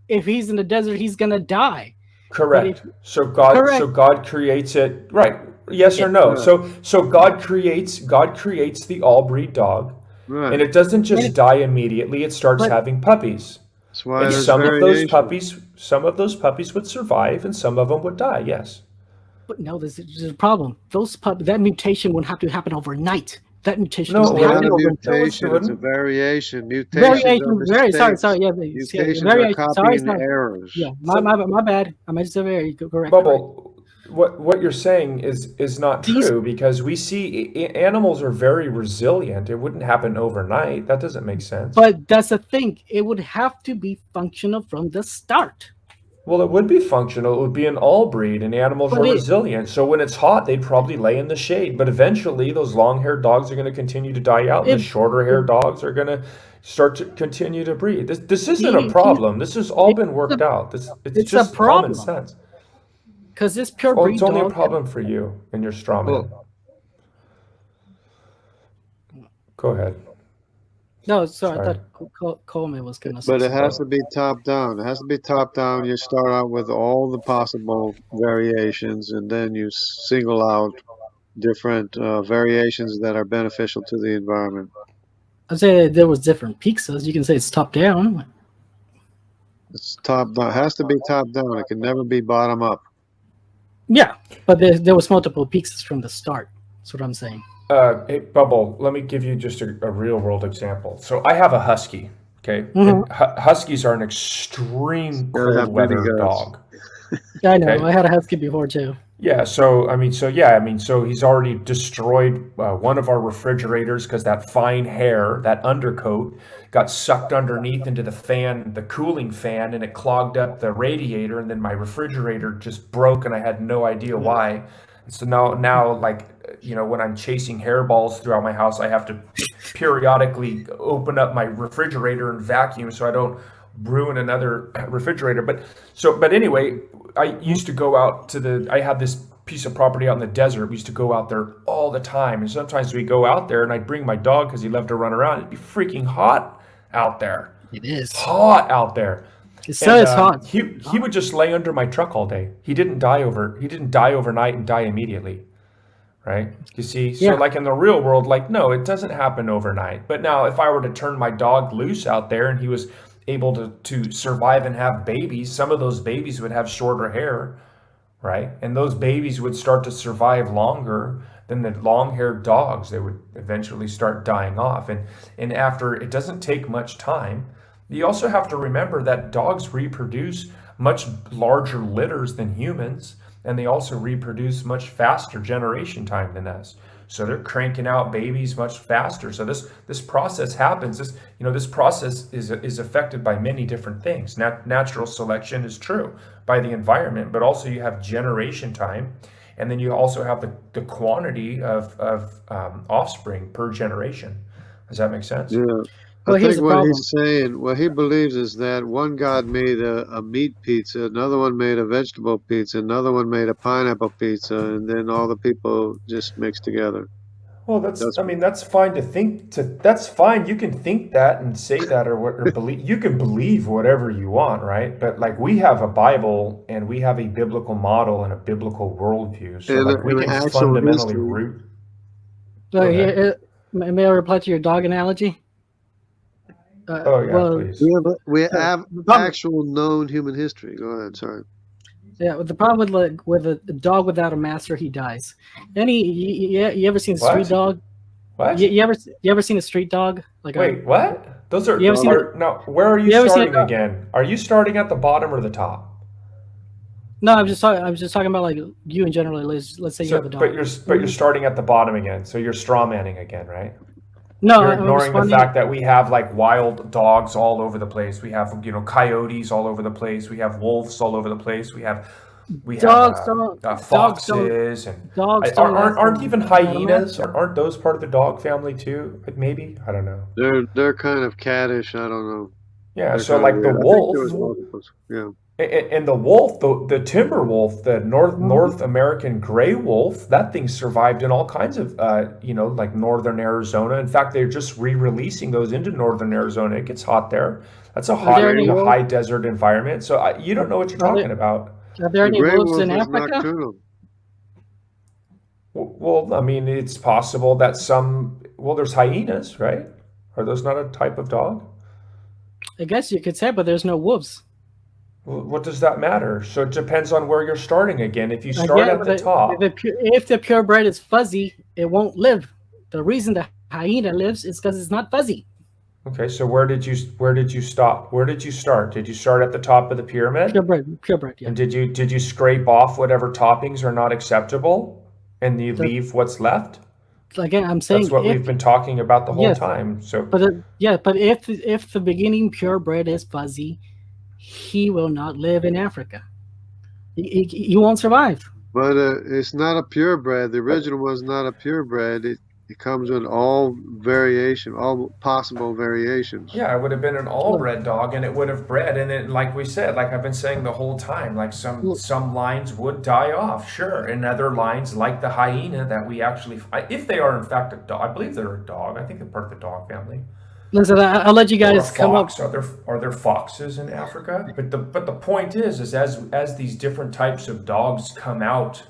if he's in the desert, he's gonna die. Correct. So God creates it, right? Yes or no? So God creates the all breed dog, and it doesn't just die immediately. It starts having puppies. That's why some of those puppies would survive, and some of them would die. Yes. But no, there's a problem. That mutation would have to happen overnight. That mutation. No, it's not a mutation. It's a variation. Mutations. Sorry. Yeah, mutations are copying errors. Yeah, my bad. I might say very correct. Bubble, what you're saying is not true because we see animals are very resilient. It wouldn't happen overnight. That doesn't make sense. But that's the thing. It would have to be functional from the start. Well, it would be functional. It would be an all breed, and animals are resilient. So when it's hot, they'd probably lay in the shade. But eventually, those long-haired dogs are going to continue to die out, and the shorter-haired dogs are going to start to continue to breed. This isn't a problem. This has all been worked out. It's just a problem. Common sense. Because this pure breed it's only a problem for you and your straw man. Go ahead. No, sorry. I thought Coleman was going to say But it something. has to be top down. It has to be top down. You start out with all the possible variations, and then you single out different variations that are beneficial to the environment. I'd say there was different peaks. You can say it's top down. It's top down. It has to be top down. It can never be bottom up. Yeah, but there was multiple peaks from the start. That's what I'm saying. Hey, Bubble, let me give you just a real world example. So I have a husky, okay? And huskies are an extreme cold weather dog. I know. Okay? I had a husky before too. Yeah, so he's already destroyed one of our refrigerators because that fine hair, that undercoat, got sucked underneath into the fan, the cooling fan, and it clogged up the radiator, and then my refrigerator just broke, and I had no idea why. So now, like, you know, when I'm chasing hairballs throughout my house, I have to periodically open up my refrigerator and vacuum so I don't ruin another refrigerator. But anyway, I used to go out I had this piece of property out in the desert. We used to go out there all the time. And sometimes we go out there and I'd bring my dog because he loved to run around. It'd be freaking hot out there. It is hot out there. It's hot. He would just lay under my truck all day. He didn't die overnight and die immediately. Right? You see? So like in the real world, like, no, it doesn't happen overnight. But now if I were to turn my dog loose out there and he was able to survive and have babies, some of those babies would have shorter hair, right? And those babies would start to survive longer than the long-haired dogs. They would eventually start dying off. And after, it doesn't take much time. You also have to remember that dogs reproduce much larger litters than humans, and they also reproduce much faster generation time than us. So they're cranking out babies much faster. So this process happens. This process is affected by many different things. Natural selection is true by the environment, but also you have generation time, and then you also have the quantity of offspring per generation. Does that make sense? Yeah. I think what he's saying, what he believes is that one God made a meat pizza, another one made a vegetable pizza, another one made a pineapple pizza, and then all the people just mixed together. Well, that's fine to think. That's fine. You can think that and say that or believe. You can believe whatever you want, right? But like we have a Bible and we have a biblical model and a biblical worldview, so like we can fundamentally root. So may I reply to your dog analogy? Please. We have actual known human history. Go ahead. Sorry. Yeah, the problem with a dog without a master, he dies. You ever seen a street dog? What? You ever seen a street dog? Wait, what? Those are where are you starting again? Are you starting at the bottom or the top? No, I'm just talking about like you in general. Let's say you have a dog. But you're starting at the bottom again. So you're straw manning again, right? No, you're ignoring the fact that we have like wild dogs all over the place. We have coyotes all over the place. We have wolves all over the place. We have foxes and aren't even hyenas. Aren't those part of the dog family too? Maybe, I don't know. They're kind of cattish. I don't know. Yeah, so like the wolf. Yeah. And the wolf, the timber wolf, the North American gray wolf, that thing survived in all kinds of, like northern Arizona. In fact, they're just re-releasing those into northern Arizona. It gets hot there. That's a high desert environment. So you don't know what you're talking about. Are there any wolves in Africa? Well, I mean, it's possible that there's hyenas, right? Are those not a type of dog? I guess you could say, but there's no wolves. What does that matter? So it depends on where you're starting again. If you start at the top. If the purebred is fuzzy, it won't live. The reason the hyena lives is because it's not fuzzy. Okay, so where did you stop? Where did you start? Did you start at the top of the pyramid? Purebred, yeah. And did you scrape off whatever toppings are not acceptable and you leave what's left? Again, I'm saying that's what we've been talking about the whole time. So but if the beginning purebred is fuzzy, he will not live in Africa. He won't survive. But it's not a purebred. The original was not a purebred. It comes with all possible variations. Yeah, it would have been an all-bred dog, and it would have bred. And then, like we said, like I've been saying the whole time, like some lines would die off, sure, and other lines, like the hyena, that we actually, if they are in fact a dog, I believe they're a dog. I think they're part of the dog family. Listen, I'll let you guys come up. Are there foxes in Africa? But the point is as these different types of dogs come out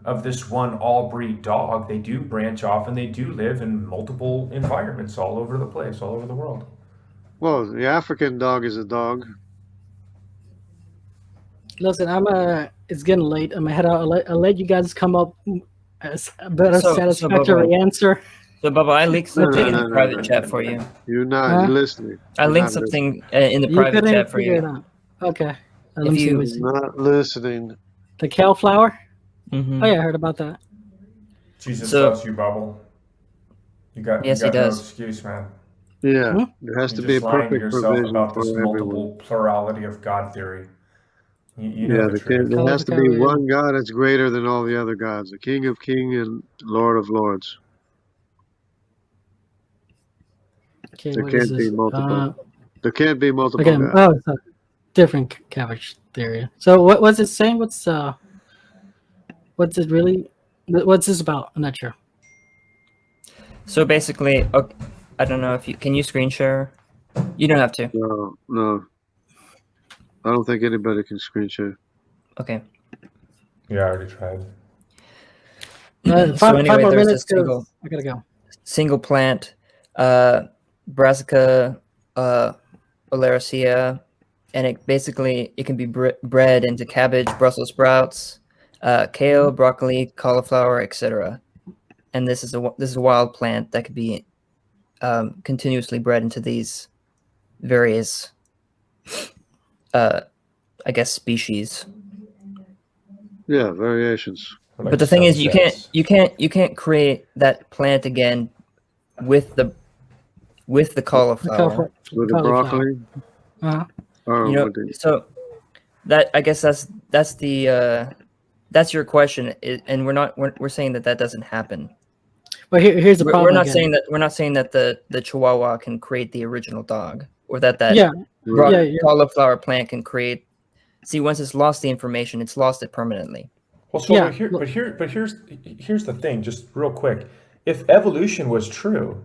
of this one all breed dog, they do branch off and they do live in multiple environments all over the place, all over the world. Well, the African dog is a dog. Listen, it's getting late. I'm ahead. I'll let you guys come up as a better satisfactory answer. So, Bubba, I linked something in the private chat for you. You're not listening. I linked something in the private chat for you. Okay. You're not listening. The kale flower? Mm-hmm. Oh, yeah, I heard about that. Jesus loves you, Bubble. You got he does. No excuse, man. Yeah, there has to be a perfect provision about for this everyone. Multiple plurality of God theory. You Yeah, know the truth. there has to be one God that's greater than all the other gods, the King of Kings and Lord of Lords. Okay, there can't be multiple. There can't be multiple gods. Oh, it's a different cabbage theory. So what's it saying? What's it really? What's this about? I'm not sure. So basically, okay, I don't know if can you screen share? You don't have to. No. I don't think anybody can screen share. Okay. Yeah, I already tried. Five more minutes. I gotta go. Single plant, Brassica oleracea, and it can be bred into cabbage, Brussels sprouts, kale, broccoli, cauliflower, etc. And this is a wild plant that could be continuously bred into these various I guess species. Yeah, variations. But the thing is, you can't create that plant again with the cauliflower. With the broccoli. So that I guess that's your question, and we're saying that doesn't happen. But here's the problem. We're not saying that the Chihuahua can create the original dog, or that cauliflower plant can create. See, once it's lost the information, it's lost it permanently. Well, so here's the thing, just real quick. If evolution was true,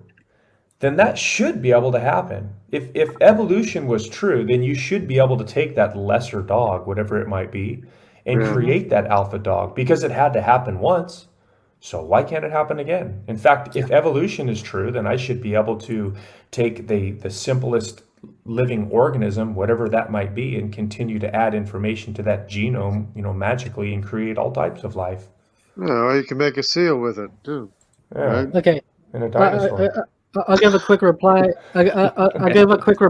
then that should be able to happen. If evolution was true, then you should be able to take that lesser dog, whatever it might be, and create that alpha dog, because it had to happen once. So why can't it happen again? In fact, if evolution is true, then I should be able to take the simplest living organism, whatever that might be, and continue to add information to that genome, magically, and create all types of life. Yeah, or you can make a seal with it too. Yeah. Right? Okay. And a dinosaur. I'll give a quick reply. I give a quick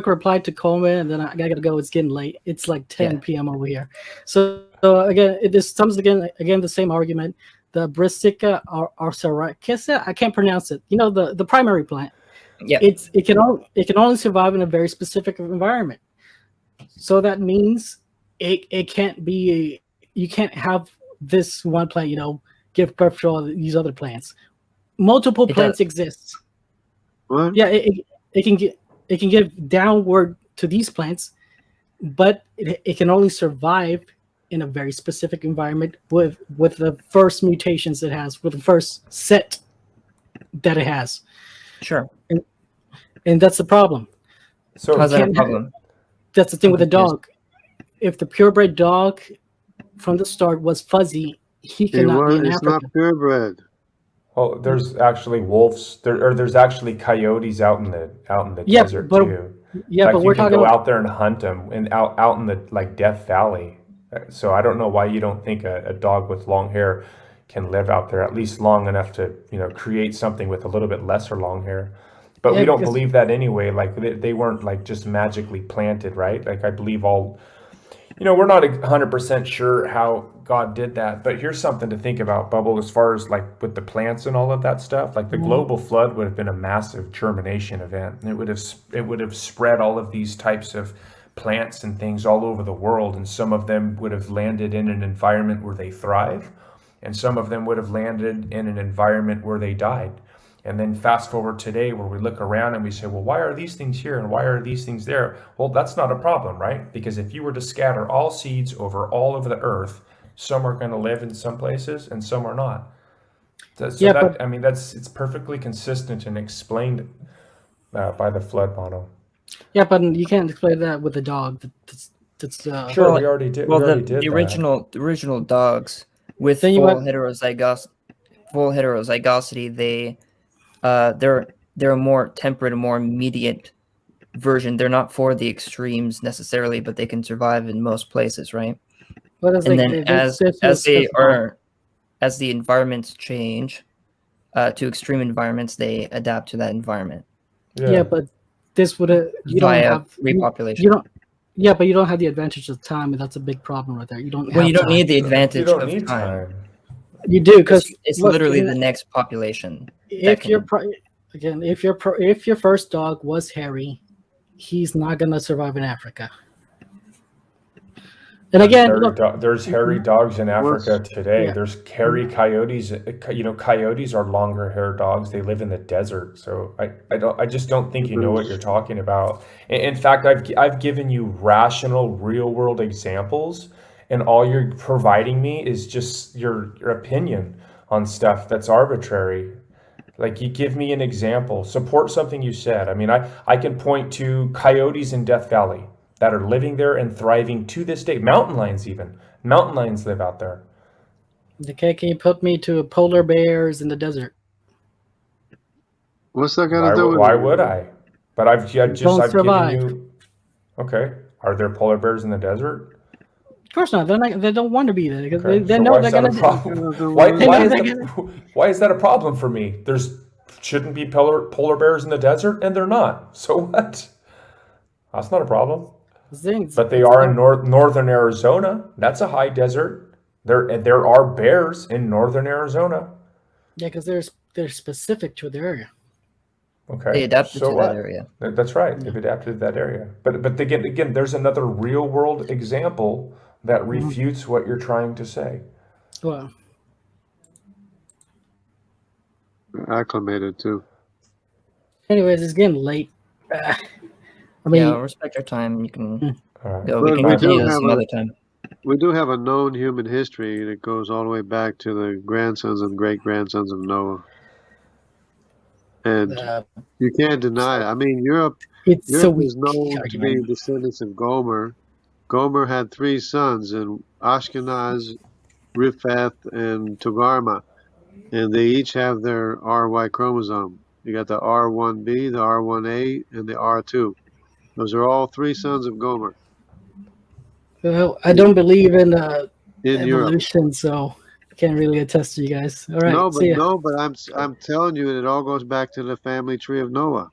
reply to Coleman, and then I gotta go. It's getting late. It's like 10 p.m. over here. So again, this comes again the same argument. The Brassica oleracea, I can't pronounce it. The primary plant. Yeah. It can only survive in a very specific environment. So that means it can't be. You can't have this one plant, give birth to all these other plants. Multiple plants exist. What? Yeah, it can give downward to these plants, but it can only survive in a very specific environment with the first mutations it has, with the first set that it has. Sure. And that's the problem. So how's that a problem? That's the thing with the dog. If the purebred dog from the start was fuzzy, he cannot be in Africa. It's not purebred. Well, there's actually wolves. There's actually coyotes out in the desert too. Yeah, but we're talking about out there and hunt them, and out in the Death Valley. So I don't know why you don't think a dog with long hair can live out there at least long enough to create something with a little bit lesser long hair. But we don't believe that anyway. Like they weren't like just magically planted, right? Like I believe all. We're not 100% sure how God did that, but here's something to think about, Bubble, as far as like with the plants and all of that stuff. Like the global flood would have been a massive germination event. It would have spread all of these types of plants and things all over the world, and some of them would have landed in an environment where they thrive, and some of them would have landed in an environment where they died. And then fast forward today, where we look around and we say, well, why are these things here and why are these things there? Well, that's not a problem, right? Because if you were to scatter all seeds over all of the earth, some are going to live in some places and some are not. It's perfectly consistent and explained by the flood model. Yeah, but you can't explain that with a dog. Sure, we already did. Well, we already did the original dogs with Then full heterozygosity, they're a more temperate, a more immediate version. They're not for the extremes necessarily, but they can survive in most places, right? And then as the environments change to extreme environments, they adapt to that environment. Yeah, but this would you don't have repopulation. You don't. Yeah, but you don't have the advantage of time, and that's a big problem right there. You don't. Well, you don't time. need the advantage you don't of need time. You do, because it's literally the next population. If your first dog was hairy, he's not gonna survive in Africa. And again, there's hairy dogs in Africa today. Yeah. There's hairy coyotes. Coyotes are longer haired dogs. They live in the desert. So I just don't think you know what you're talking about. In fact, I've given you rational, real world examples, and all you're providing me is just your opinion on stuff that's arbitrary. Like, you give me an example, support something you said. I mean, I can point to coyotes in Death Valley that are living there and thriving to this day. Mountain lions live out there. Okay, can you put me to polar bears in the desert? What's that got to do with Why would I? But I've given you. Okay, are there polar bears in the desert? Of course not. They don't want to be there because okay. they know they're going to. Why is that a problem for me? Shouldn't be polar bears in the desert, and they're not. So what? That's not a problem. But they are in northern Arizona. That's a high desert. There are bears in northern Arizona. Yeah, because they're specific to their area. Okay. They adapted to that area. That's right. They've adapted to that area. But again, there's another real world example that refutes what you're trying to say. Well, acclimated too. Anyways, it's getting late. I mean, respect our time. You can go. We can continue this another time. We do have a known human history that goes all the way back to the grandsons and great-grandsons of Noah. And you can't deny it. I mean, Europe is known to be descendants of Gomer. Gomer had 3 sons, in Ashkenaz, Riphath, and Togarmah. And they each have their RY chromosome. You got the R1b, the R1a, and the R2. Those are all 3 sons of Gomer. Well, I don't believe in evolution, Europe. So I can't really attest to you guys. All right. But I'm telling you, it all goes back to the family tree of Noah.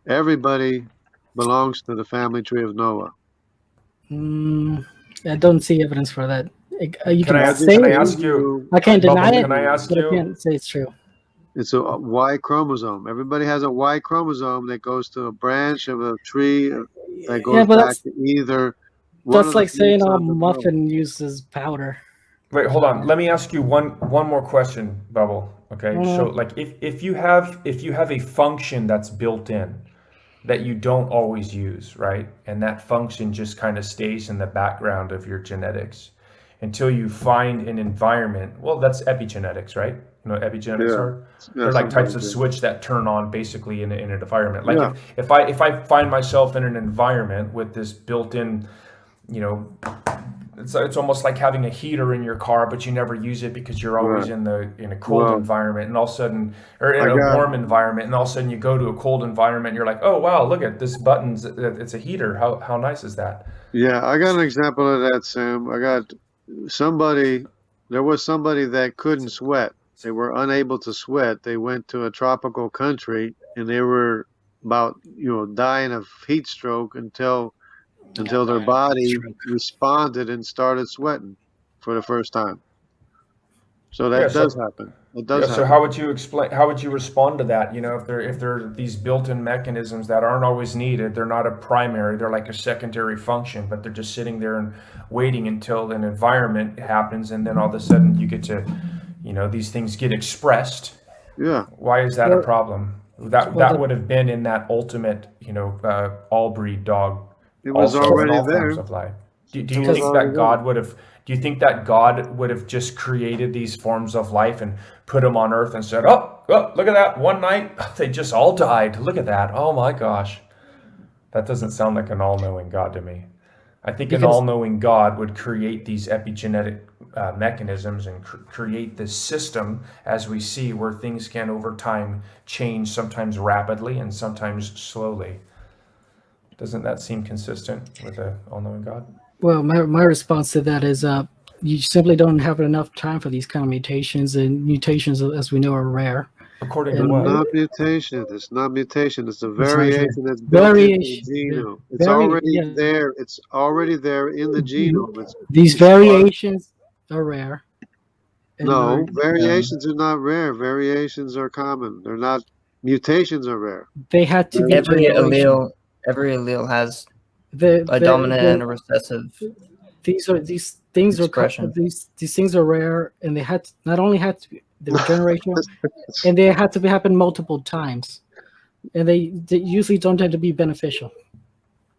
Everybody belongs to the family tree of Noah. I don't see evidence for that. Can I ask you? I can't deny it. Can I ask you? I can't say it's true. It's a Y chromosome. Everybody has a Y chromosome that goes to a branch of a tree that goes back to either. That's like saying a muffin uses powder. Wait, hold on. Let me ask you one more question, Bubble. Okay, so like if you have a function that's built in that you don't always use, right, and that function just kind of stays in the background of your genetics until you find an environment. Well, that's epigenetics, right? You know what epigenetics are? They're like types of switch that turn on basically in an environment. Like if I find myself in an environment with this built-in, it's almost like having a heater in your car, but you never use it because you're always in a cold environment, and all of a sudden, or in a warm environment, and all of a sudden you go to a cold environment, and you're like, oh wow, look at this button, it's a heater. How nice is that? Yeah, I got an example of that, Sam. I got somebody. There was somebody that couldn't sweat. They were unable to sweat. They went to a tropical country, and they were about dying of heat stroke until their body responded and started sweating for the first time. So that does happen. It does happen. So how would you explain? How would you respond to that? If there are these built-in mechanisms that aren't always needed, they're not a primary, they're like a secondary function, but they're just sitting there and waiting until an environment happens, and then all of a sudden you get to, these things get expressed. Yeah. Why is that a problem? That would have been in that ultimate, all breed dog. It was already there. Do you think that God would have? Do you think that God would have just created these forms of life and put them on earth and said, oh, look at that, one night, they just all died. Look at that. Oh my gosh. That doesn't sound like an all-knowing God to me. I think an all-knowing God would create these epigenetic mechanisms and create this system, as we see, where things can over time change, sometimes rapidly and sometimes slowly. Doesn't that seem consistent with an all-knowing God? Well, my response to that is you simply don't have enough time for these kind of mutations, and mutations, as we know, are rare. According to what? Not mutation. It's not mutation. It's a variation that's built into the genome. It's already there. It's already there in the genome. These variations are rare. No, variations are not rare. Variations are common. They're not. Mutations are rare. They had to be every allele has a dominant and a recessive. These things are rare, and they had to, not only had to be the generational, and they had to happen multiple times, and they usually don't tend to be beneficial.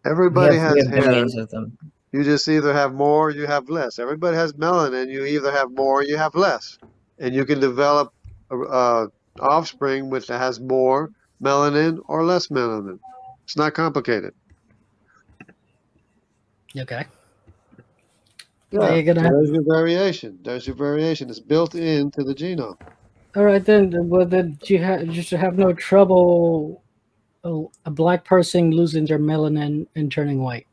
Everybody has hair. Millions of them. You just either have more or you have less. Everybody has melanin. You either have more or you have less, and you can develop offspring which has more melanin or less melanin. It's not complicated. Okay. Yeah, there's your variation. There's your variation. It's built into the genome. All right, then. Well, then you should have no trouble a black person losing their melanin and turning white.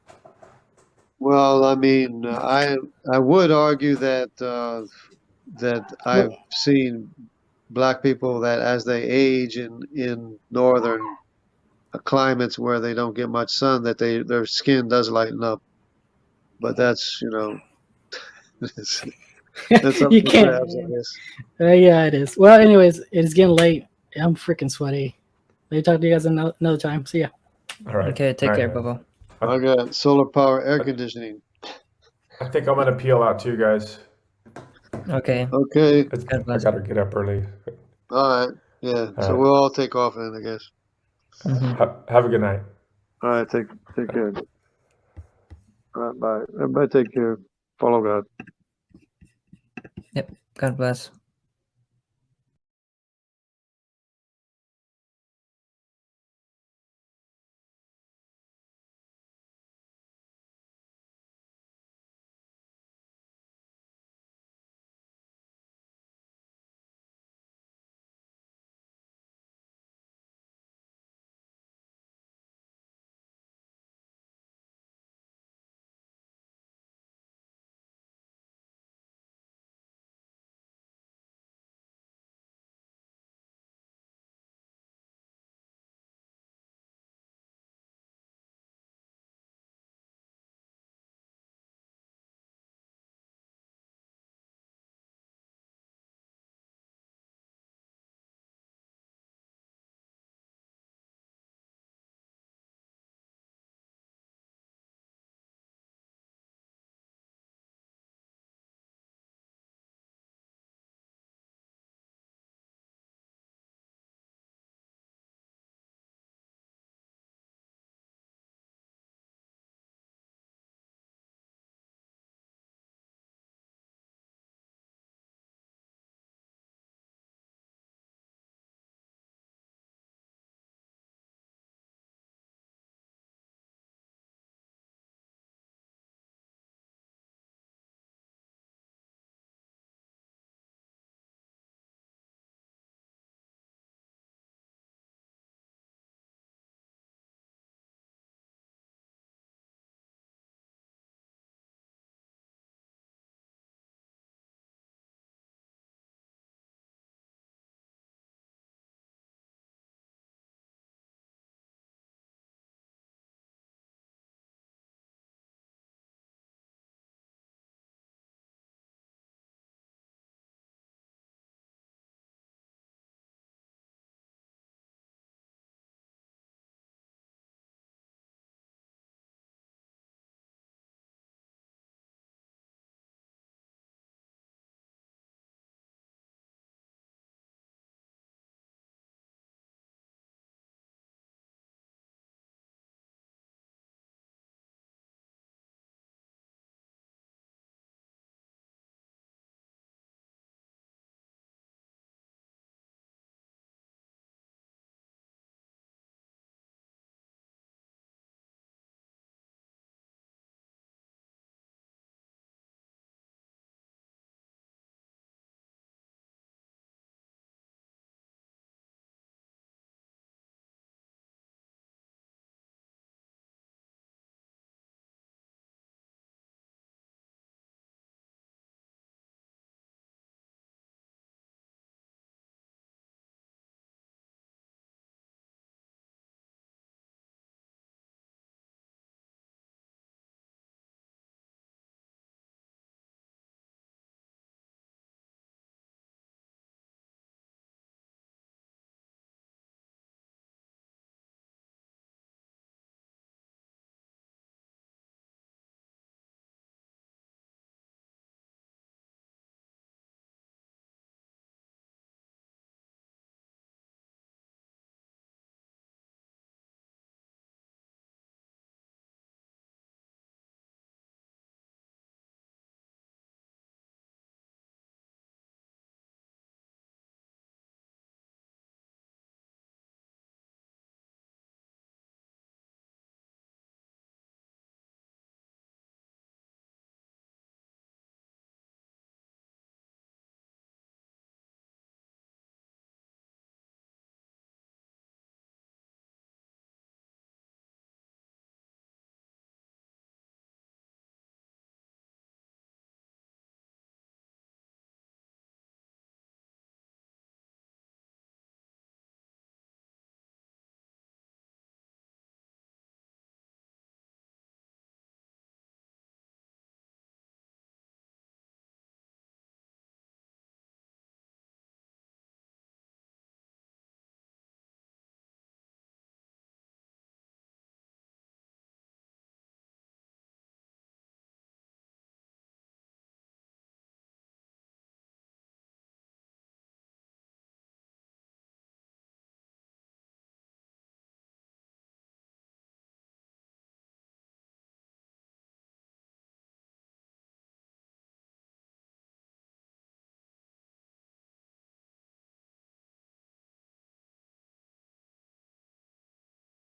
Well, I mean, I would argue that I've seen black people that as they age in northern climates where they don't get much sun, that their skin does lighten up. But that's that's up you to can't. crabs, I guess. Yeah, it is. Well, anyways, it's getting late. I'm freaking sweaty. Maybe talk to you guys another time. See ya. All right. Okay, take care, Bubba. I got solar power air conditioning. I think I'm gonna peel out too, guys. Okay. Okay. I gotta get up early. All right. Yeah. All so right. we'll all take off then, I guess. Have a good night. All right. Take care. All right. Bye. Everybody take care. Follow God. Yep. God bless.